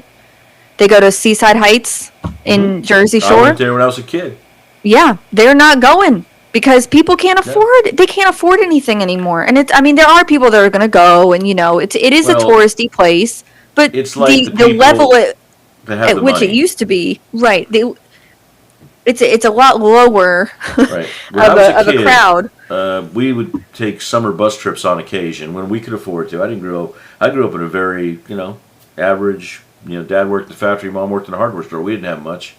they go to Seaside Heights in Jersey I Shore. went there when I was a kid. Yeah, they're not going because people can't afford. They can't afford anything anymore. And it's. I mean, there are people that are going to go, and it is a Well, touristy place. But it's like the the level people at That have the which money. it used to be, right? It's a lot lower Right. When I of was a kid, crowd. We would take summer bus trips on occasion when we could afford to. I grew up in a very, average. Dad worked at the factory, Mom worked in a hardware store. We didn't have much.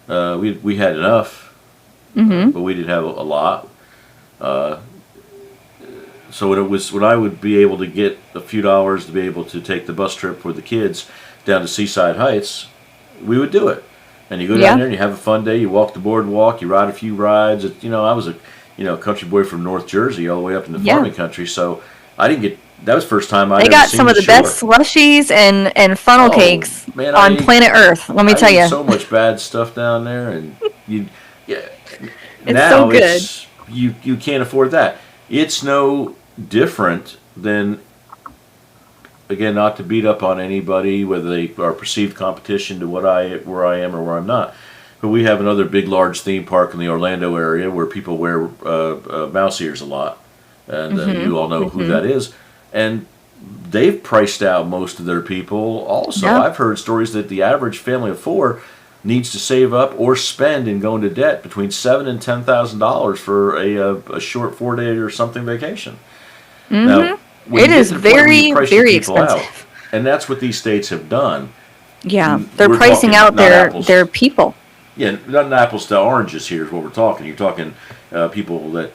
We had enough, but we didn't have a lot. So when I would be able to get a few dollars to be able to take the bus trip with the kids down to Seaside Heights, we would do it. And you go down Yeah. there and you have a fun day. You walk the boardwalk. You ride a few rides. I was a country boy from North Jersey all the way up in the Yeah. farming country. So I didn't get. That was the first time I. They ever got seen some of the shore. best slushies and funnel Oh, cakes man, on planet Earth. Let me I tell eat you. so much bad stuff down there, and yeah. It's Now so good. it's you can't afford that. It's no different than, again, not to beat up on anybody, whether they are perceived competition to where I am or where I'm not. But we have another big, large theme park in the Orlando area where people wear mouse ears a lot, and you all know who that is. And they've priced out most of their people. Also, Yeah. I've heard stories that the average family of four needs to save up or spend and go into debt between $7,000 and $10,000 for a short 4-day or something vacation. Now, when It you get is to the point where very, you price your very people out, expensive. and that's what these states have done. Yeah, they're We're pricing talking out not apples. their people. Yeah, not apples to oranges here is what we're talking. You're talking people that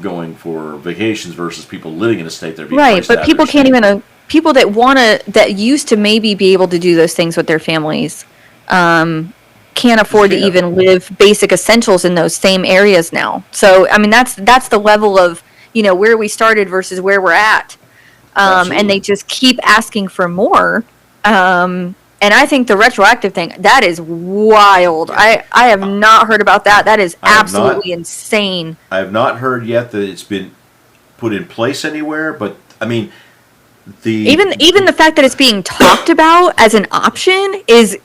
going for vacations versus people living in a state that are being Right, priced but out of people their can't state. even people that used to maybe be able to do those things with their families. can't afford to Yeah. even live basic essentials in those same areas now. So I mean that's the level of, you know, where we started versus where we're at. And Absolutely. they just keep asking for more. And I think the retroactive thing, that is wild. I have not heard about that. That is I have not. absolutely insane. I have not heard yet that it's been put in place anywhere, but I mean, Even the fact that it's being talked about as an option is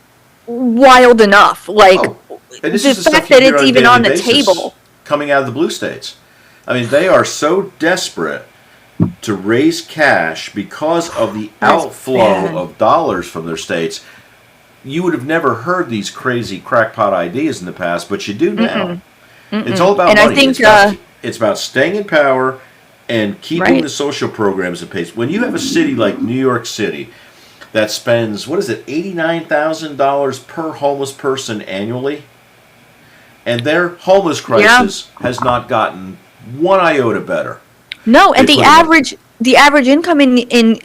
wild enough. Like Oh, and this the is the fact stuff you that hear it's on a even daily on the basis table. coming out of the blue states. I mean, they are so desperate to raise cash because of the That's outflow bad. of dollars from their states. You would have never heard these crazy crackpot ideas in the past, but you do now. It's all about And I money. think, It's about staying in power and keeping Right. the social programs in place. When you have a city like New York City that spends, what is it, $89,000 per homeless person annually, and their homeless crisis has not gotten one iota better. No, and They the put 'em up. average income in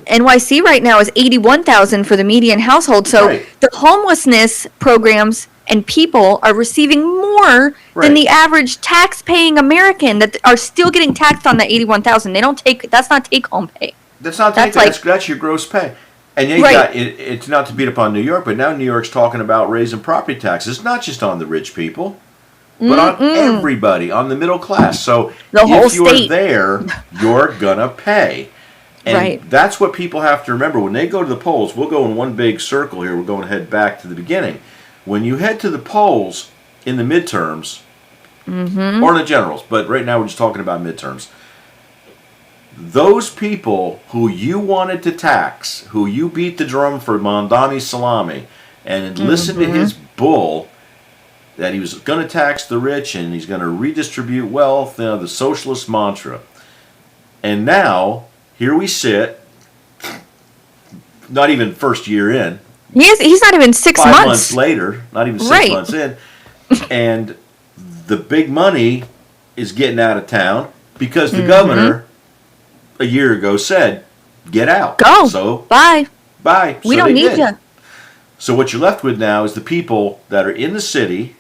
NYC right now is 81,000 for the median household. So Right. the homelessness programs and people are receiving more Right. than the average tax-paying American that are still getting taxed on that 81,000. They don't take that's not take-home pay. That's not That's that's your gross pay. And you Right. got it's not to beat up on New York, but now New York's talking about raising property taxes, not just on the rich people, but on everybody, on the middle class. So The whole if you're state. there, you're gonna pay. And Right. that's what people have to remember when they go to the polls. We'll go in one big circle here. We're going to head back to the beginning. When you head to the polls in the midterms, or the generals, but right now we're just talking about midterms. Those people who you wanted to tax, who you beat the drum for Mondani Salami, and listened to his bull that he was going to tax the rich and he's going to redistribute wealth, you know, the socialist mantra. And now, here we sit, not even first year in, He's not even 6 5 months. months later, not even 6 Right. months in, and the big money is getting out of town because the governor a year ago said, "Get out." Go. So Bye. bye. We So don't they need did. you. So what you're left with now is the people that are in the city,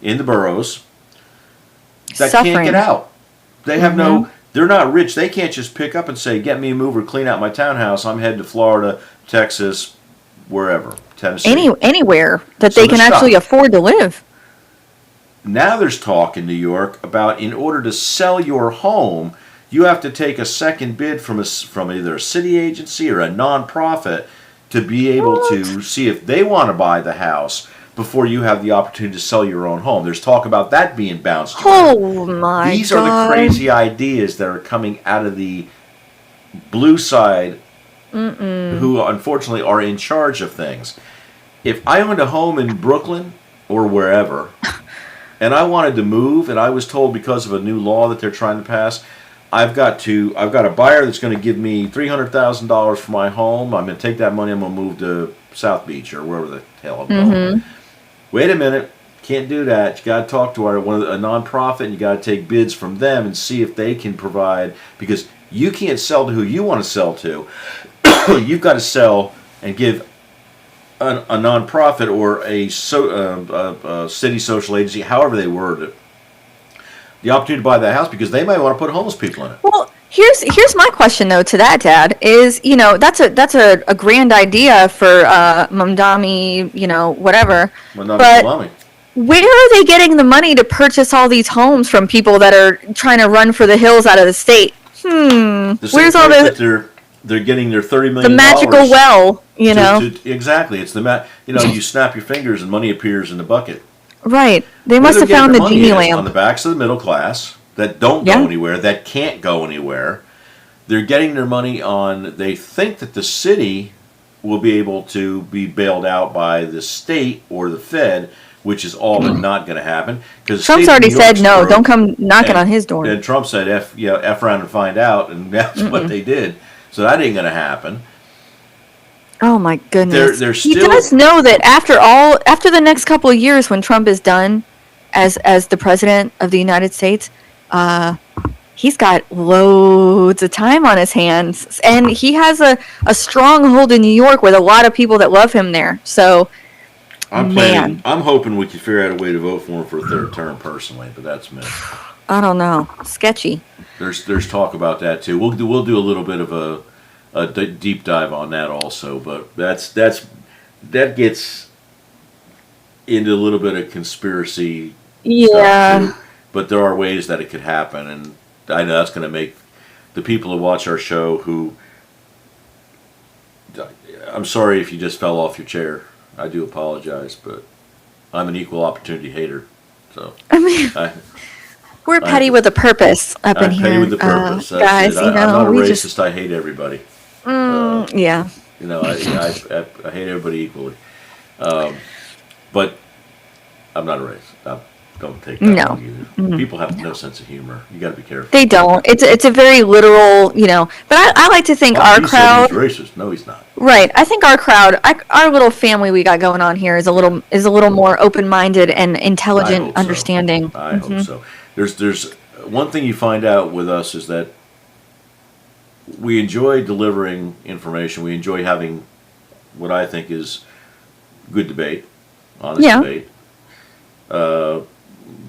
in the boroughs, that can't Suffering. get out. They have no. They're not rich. They can't just pick up and say, "Get me a mover, clean out my townhouse. I'm heading to Florida, Texas, wherever, Tennessee." Anywhere that So they they're can actually stuck. afford to live. Now there's talk in New York about in order to sell your home, you have to take a second bid from either a city agency or a nonprofit to be able to see if they want to buy the house before you have the opportunity to sell your own home. There's talk about that being bounced around. Oh my These god. are the crazy ideas that are coming out of the blue side, who unfortunately are in charge of things. If I owned a home in Brooklyn or wherever, and I wanted to move, and I was told because of a new law that they're trying to pass, I've got a buyer that's going to give me $300,000 for my home. I'm going to take that money. I'm going to move to South Beach or wherever the hell I'm going. Wait a minute, can't do that. You got to talk to a nonprofit, and you got to take bids from them and see if they can provide, because you can't sell to who you want to sell to. You've got to sell and give a nonprofit or a city social agency, however they word it, the opportunity to buy that house because they might want to put homeless people in it. Well, here's my question though to that, Dad, is, you know, that's a grand idea for Mamdani, you know, whatever. Well, not But Salami. where are they getting the money to purchase all these homes from people that are trying to run for the hills out of the state? The same Where's all place that the they're getting their $30 the million. magical well, you know? Exactly. It's you snap your fingers and money appears in the bucket. Right. They Where must they're have getting found their the money genie is on the lamp. backs of the middle class that don't Yeah. go anywhere, that can't go anywhere. They're getting their money on. They think that the city will be able to be bailed out by the state or the Fed, which is all but not going to happen. Because Trump's already said no, don't come knocking on his door. And Trump said, F around and find out, and that's what they did. So that ain't going to happen. Oh my goodness. They're He still- does know that after the next couple of years when Trump is done as the president of the United States, he's got loads of time on his hands, and he has a stronghold in New York with a lot of people that love him there. So Man, I'm hoping we can figure out a way to vote for him for a third term personally, but that's me. I don't know. Sketchy. There's talk about that too. We'll do a little bit of a deep dive on that also, but that gets into a little bit of conspiracy Yeah. stuff too. But there are ways that it could happen, and I know that's going to make the people who watch our show who. I'm sorry if you just fell off your chair. I do apologize, but I'm an equal opportunity hater. So I mean, we're petty with a purpose up in I'm here. petty with the purpose. That's Guys, it. you I'm know, not a we racist. just. I hate everybody. Yeah. You know, I hate everybody equally. But I'm not a racist. Don't take that No. wrong either. People have no sense of humor. You got to be careful. They don't. It's a very literal, you know. But I like to think Oh, our he crowd. said he's racist. No, he's not. Right. I think our crowd, our little family we got going on here is a little more open-minded and I intelligent, hope so. understanding. I hope so. There's one thing you find out with us is that we enjoy delivering information. We enjoy having what I think is good debate, honest Yeah. debate.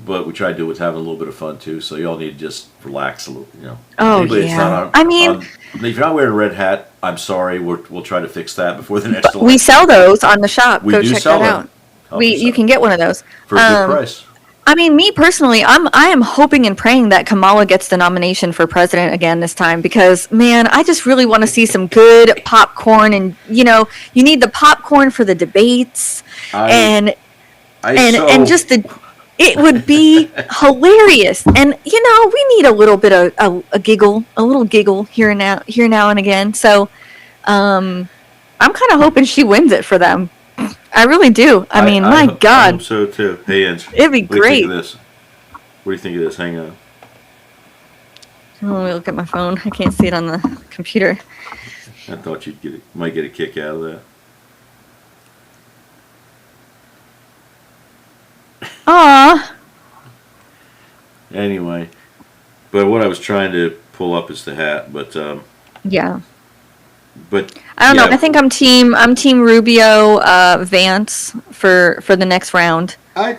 But we try to do it with having a little bit of fun too. So you all need to just relax a little. You know. Oh, Anybody that's yeah. not on- I mean- if you're not wearing a red hat, I'm sorry. We'll try to fix that before the next election. We sell those on the shop. We Go do check sell that them. out. Help yourself. You can get one of those. for a good price. I mean, me personally, I am hoping and praying that Kamala gets the nomination for president again this time because, man, I just really want to see some good popcorn, and you know, you need the popcorn for the debates, and just it would be hilarious, and you know, we need a little bit of a little giggle here and now and again. So, I'm kind of hoping she wins it for them. I really do. I mean, my I God. hope so too. Hey, Ange. It'd be What do you great. think of this? What do you think of this? Hang on. Oh, let me look at my phone. I can't see it on the computer. I thought might get a kick out of that. Aw. Anyway, but what I was trying to pull up is the hat, but Yeah. but I don't know. yeah, I think I'm team Rubio, Vance for the next round. I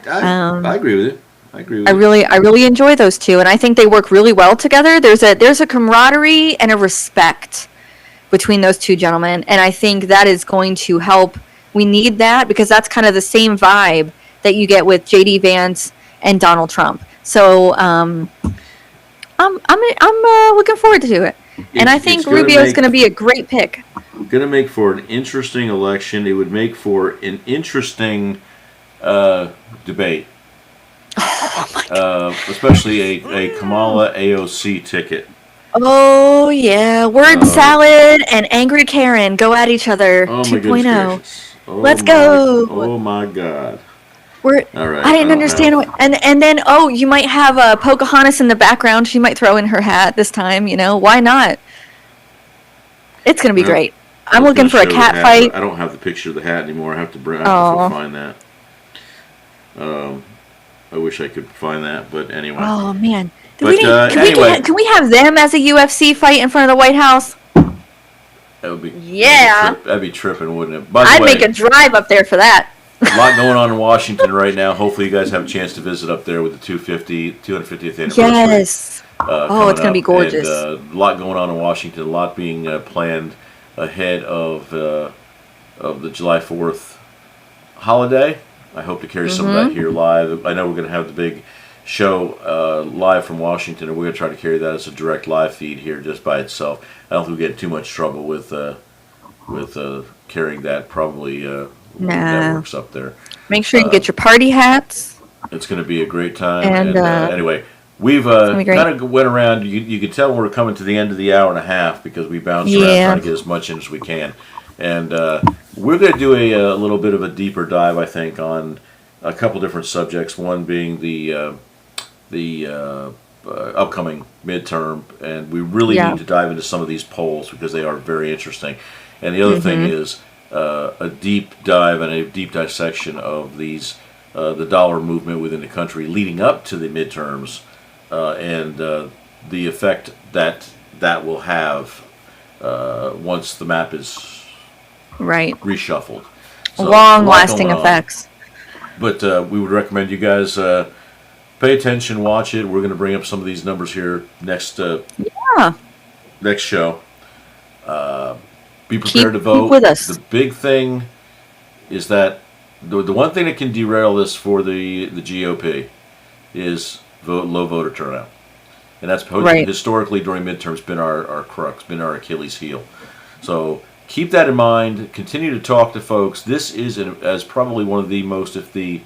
agree with it. I agree with I it. really enjoy those two, and I think they work really well together. There's a camaraderie and a respect between those two gentlemen, and I think that is going to help. We need that because that's kind of the same vibe that you get with JD Vance and Donald Trump. So I'm looking forward to it, and I think Rubio's going to be a great pick. Going to make for an interesting election. It would make for an interesting debate. Oh my God. Especially a Kamala AOC ticket. Oh yeah, word salad and angry Karen go at each other. Oh my goodness 2.0. gracious. Oh Let's my- go. Oh my God. We're, All right. I didn't don't understand have- what, and then you might have Pocahontas in the background. She might throw in her hat this time. You know, why not? It's gonna be Well, great. I I'm was looking for gonna a show cat the hat, fight. but I don't have the picture of the hat anymore. I have to Oh. find that. I wish I could find that, but anyway. Oh man, But, anyway. can we have them as a UFC fight in front of the White House? That would be Yeah. That'd be tripping, wouldn't it? By the I'd way, make a drive up there for that. a lot going on in Washington right now. Hopefully, you guys have a chance to visit up there with the 250th anniversary. Yes. Oh, it's gonna be coming up. gorgeous. And, a lot going on in Washington. A lot being planned ahead of the July 4th holiday. I hope to carry some of that here live. I know we're going to have the big show live from Washington, and we're going to try to carry that as a direct live feed here just by itself. I don't think we get too much trouble with carrying that. Probably networks up there. Make sure you get your party hats. It's going to be a great time. And, anyway, we've be great. kind of went around. You can tell we're coming to the end of the hour and a half because we bounced around Yeah. trying to get as much in as we can. And we're going to do a little bit of a deeper dive, I think, on a couple different subjects. One being the upcoming midterm, and we really Yeah. need to dive into some of these polls because they are very interesting. And the other thing is a deep dive and a deep dissection of these the dollar movement within the country leading up to the midterms and the effect that will have once the map is Right. reshuffled. So, Long a lot lasting going on. effects. But we would recommend you guys pay attention, watch it. We're going to bring up some of these numbers here next Yeah. next show. Be prepared to Keep vote. with us. The big thing is that the one thing that can derail this for the GOP is low voter turnout. And that's Right. historically during midterms been our crux, been our Achilles heel. So keep that in mind. Continue to talk to folks. This is as probably one of the most, if the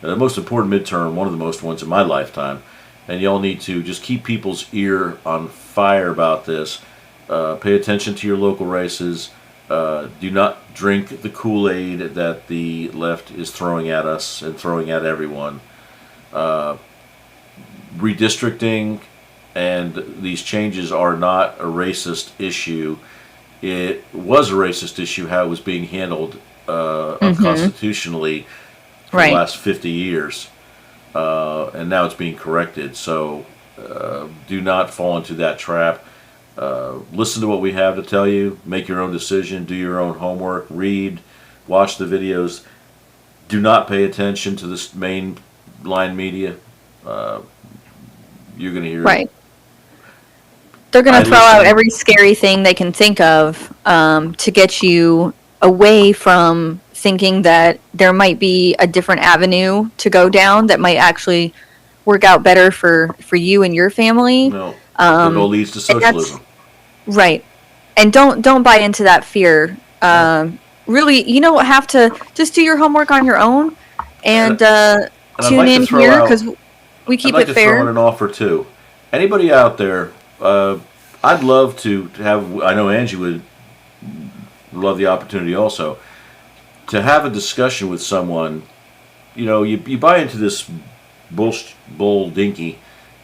most important midterm, one of the most ones in my lifetime. And y'all need to just keep people's ear on fire about this. Pay attention to your local races. Do not drink the Kool-Aid that the left is throwing at us and throwing at everyone. Redistricting and these changes are not a racist issue. It was a racist issue how it was being handled unconstitutionally for Right. the last 50 years. And now it's being corrected. So do not fall into that trap. Listen to what we have to tell you. Make your own decision. Do your own homework. Read. Watch the videos. Do not pay attention to this mainline media. You're going to hear Right. They're going I to throw out listen- every scary thing they can think of to get you away from thinking that there might be a different avenue to go down that might actually work out better for you and your family. No, it all leads to and that's- socialism. Right. And don't buy into that fear. Really, have to just do your homework on your own and I'd tune like to in throw here out- because we keep I'd like it to throw in fair. an offer too. Anybody out there, I'd love to have. I know Angie would love the opportunity also to have a discussion with someone. You buy into this bull dinky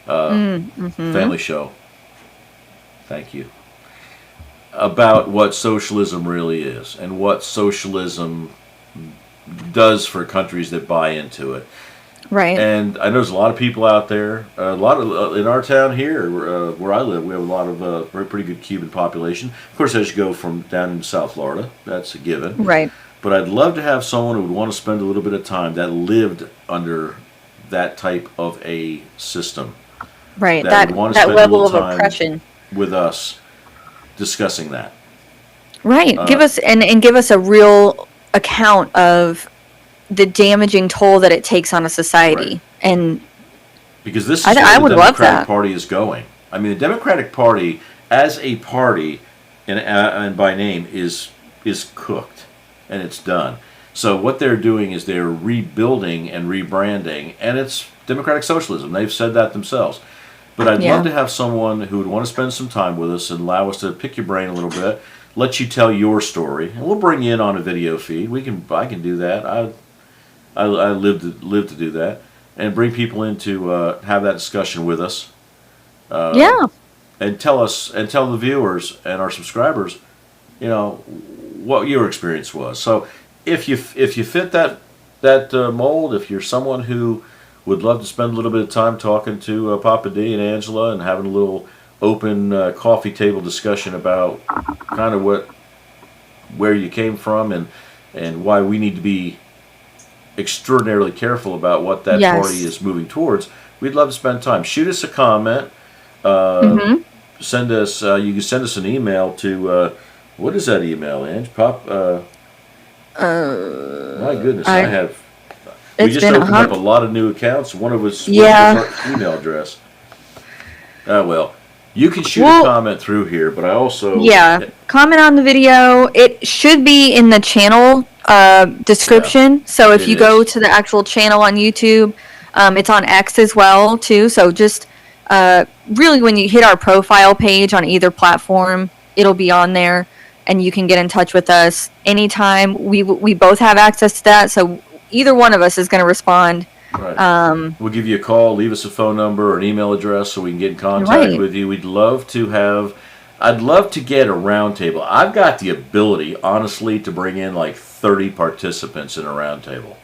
family show. Thank you. About what socialism really is and what socialism does for countries that buy into it. Right. And I know there's a lot of people out there. A lot of in our town here, where I live, we have a lot of pretty good Cuban population. Of course, as you go from down in South Florida, that's a given. Right. But I'd love to have someone who would want to spend a little bit of time that lived under that type of a system Right. that That would want to that spend a level of little time oppression. with us discussing that. Right. Give us and give us a real account of the damaging toll that it takes on a society. Right. And Because this is I where would the love Democratic that. Party is going. I mean, the Democratic Party, as a party, and by name, is cooked, and it's done. So what they're doing is they're rebuilding and rebranding, and it's democratic socialism. They've said that themselves. But I'd Yeah. love to have someone who would want to spend some time with us and allow us to pick your brain a little bit, let you tell your story, and we'll bring you in on a video feed. I can do that. I live to do that, and bring people in to have that discussion with us. yeah. And tell the viewers and our subscribers, what your experience was. So if you fit that mold, if you're someone who would love to spend a little bit of time talking to Papa D and Angela and having a little open coffee table discussion about kind of where you came from and why we need to be extraordinarily careful about what that Yes. party is moving towards, we'd love to spend time. Shoot us a comment. Send us. You can send us an email to. What is that email, Ange? My goodness, I have. We It's just been a opened hot- up a lot of new accounts. One of us Yeah. was our email address. Well, you can shoot Well- a comment through here, but I also Yeah. Comment on the video. It should be in the channel description. So if It you go is. to the actual channel on YouTube, it's on X as well too. So just really when you hit our profile page on either platform, it'll be on there, and you can get in touch with us anytime. We both have access to that, so either one of us is going to respond. Right. We'll give you a call, leave us a phone number or an email address so we can get in contact Right. with you. I'd love to get a roundtable. I've got the ability, honestly, to bring in like 30 participants in a roundtable.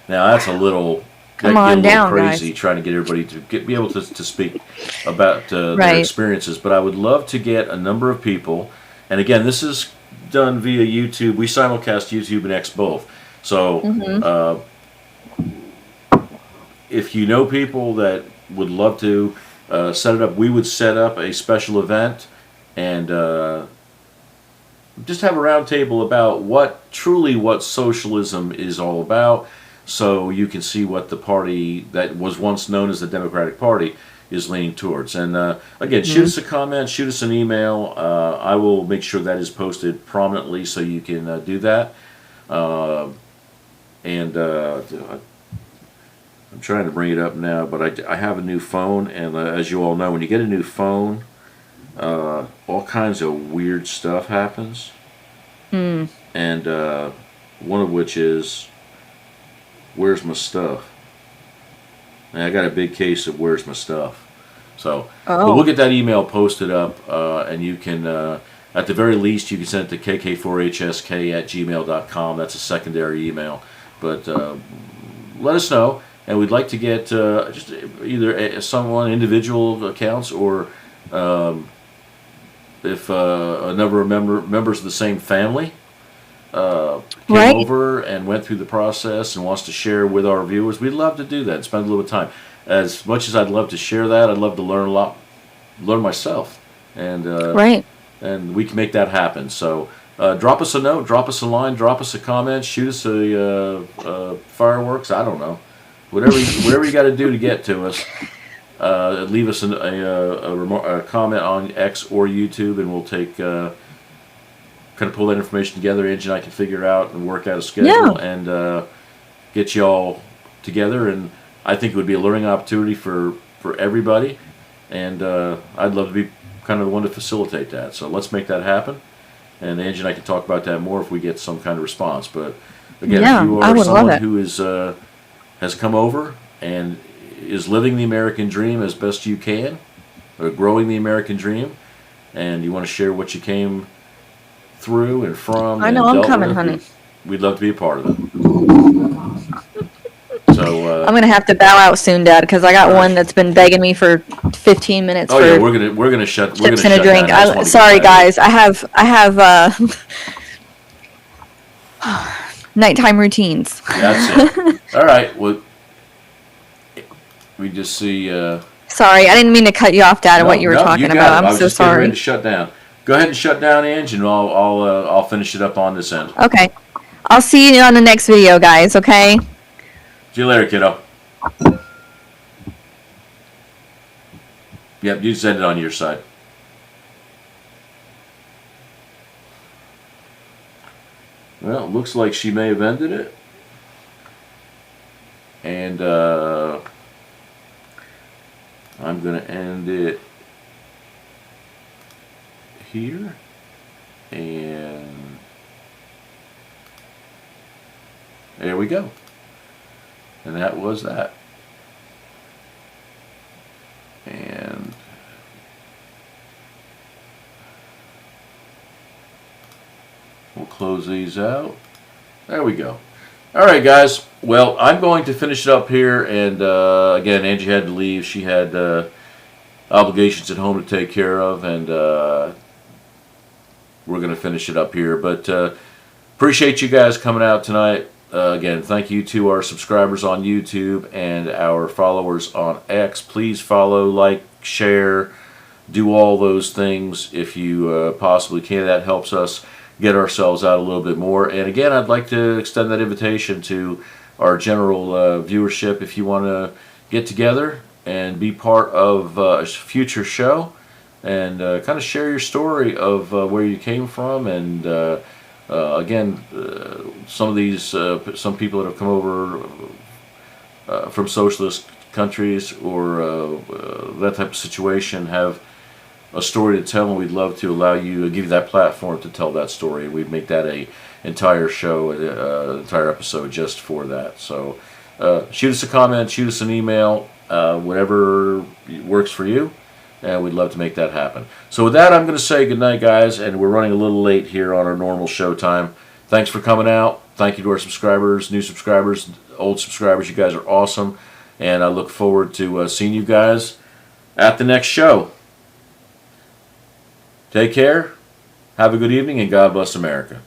Now that's a little, Come that on get a little down, crazy guys. trying to get everybody to be able to speak about their Right. experiences. But I would love to get a number of people. And again, this is done via YouTube. We simulcast YouTube and X both. So Mm-hmm. if you know people that would love to set it up, we would set up a special event and just have a round table about what socialism is all about, so you can see what the party that was once known as the Democratic Party is leaning towards. And again, shoot us a comment, shoot us an email. I will make sure that is posted prominently so you can do that. And I'm trying to bring it up now, but I have a new phone, and as you all know, when you get a new phone, all kinds of weird stuff happens. And one of which is, where's my stuff? And I got a big case of where's my stuff. So, but we'll get that email posted up, and you can, at the very least, you can send it to kkk4hsk@gmail.com. That's a secondary email. But let us know, and we'd like to get just either someone, individual accounts, or if a number of members of the same family came over and went through the process and wants to share with our viewers, we'd love to do that. Spend a little time. As much as I'd love to share that, I'd love to learn myself, and and we can make that happen. So drop us a note, drop us a line, drop us a comment, shoot us a fireworks. I don't know, whatever you got to do to get to us. Leave us a comment on X or YouTube, and we'll take kind of pull that information together. Angie and I can figure out and work out a schedule and get you all together. And I think it would be a learning opportunity for everybody, and I'd love to be kind of the one to facilitate that. So let's make that happen, and Angie and I can talk about that more if we get some kind of response. But again, if you are someone who is has come over and is living the American dream as best you can, or growing the American dream, and you want to share what you came through and from, I know I'm coming, honey. We'd love to be a part of it. So I'm gonna have to bow out soon, Dad, because I got one that's been begging me for 15 minutes. Oh yeah, we're gonna shut. We're gonna chips and a drink. Sorry, guys. I have nighttime routines. That's it. All right. Well, we just see. Sorry, I didn't mean to cut you off, Dad, and what you were talking about. I'm so sorry. Ready to shut down. Go ahead and shut down, Ange, and I'll finish it up on this end. Okay. I'll see you on the next video, guys. Okay. See you later, kiddo. Yep, you send it on your side. Well, it looks like she may have ended it. And I'm going to end it here. And there we go. And that was that. And we'll close these out. There we go. All right, guys. Well, I'm going to finish it up here. And again, Angie had to leave. She had obligations at home to take care of. And we're going to finish it up here. But appreciate you guys coming out tonight. Again, thank you to our subscribers on YouTube and our followers on X. Please follow, like, share, do all those things if you possibly can. That helps us get ourselves out a little bit more. And again, I'd like to extend that invitation to our general viewership. If you want to get together and be part of a future show and kind of share your story of where you came from, and again, some people that have come over from socialist countries or that type of situation have a story to tell, and we'd love to give you that platform to tell that story. We'd make that a entire show, entire episode just for that. So shoot us a comment, shoot us an email, whatever works for you, and we'd love to make that happen. So with that, I'm going to say goodnight, guys, and we're running a little late here on our normal show time. Thanks for coming out. Thank you to our subscribers, new subscribers, old subscribers. You guys are awesome, and I look forward to seeing you guys at the next show. Take care, have a good evening, and God bless America.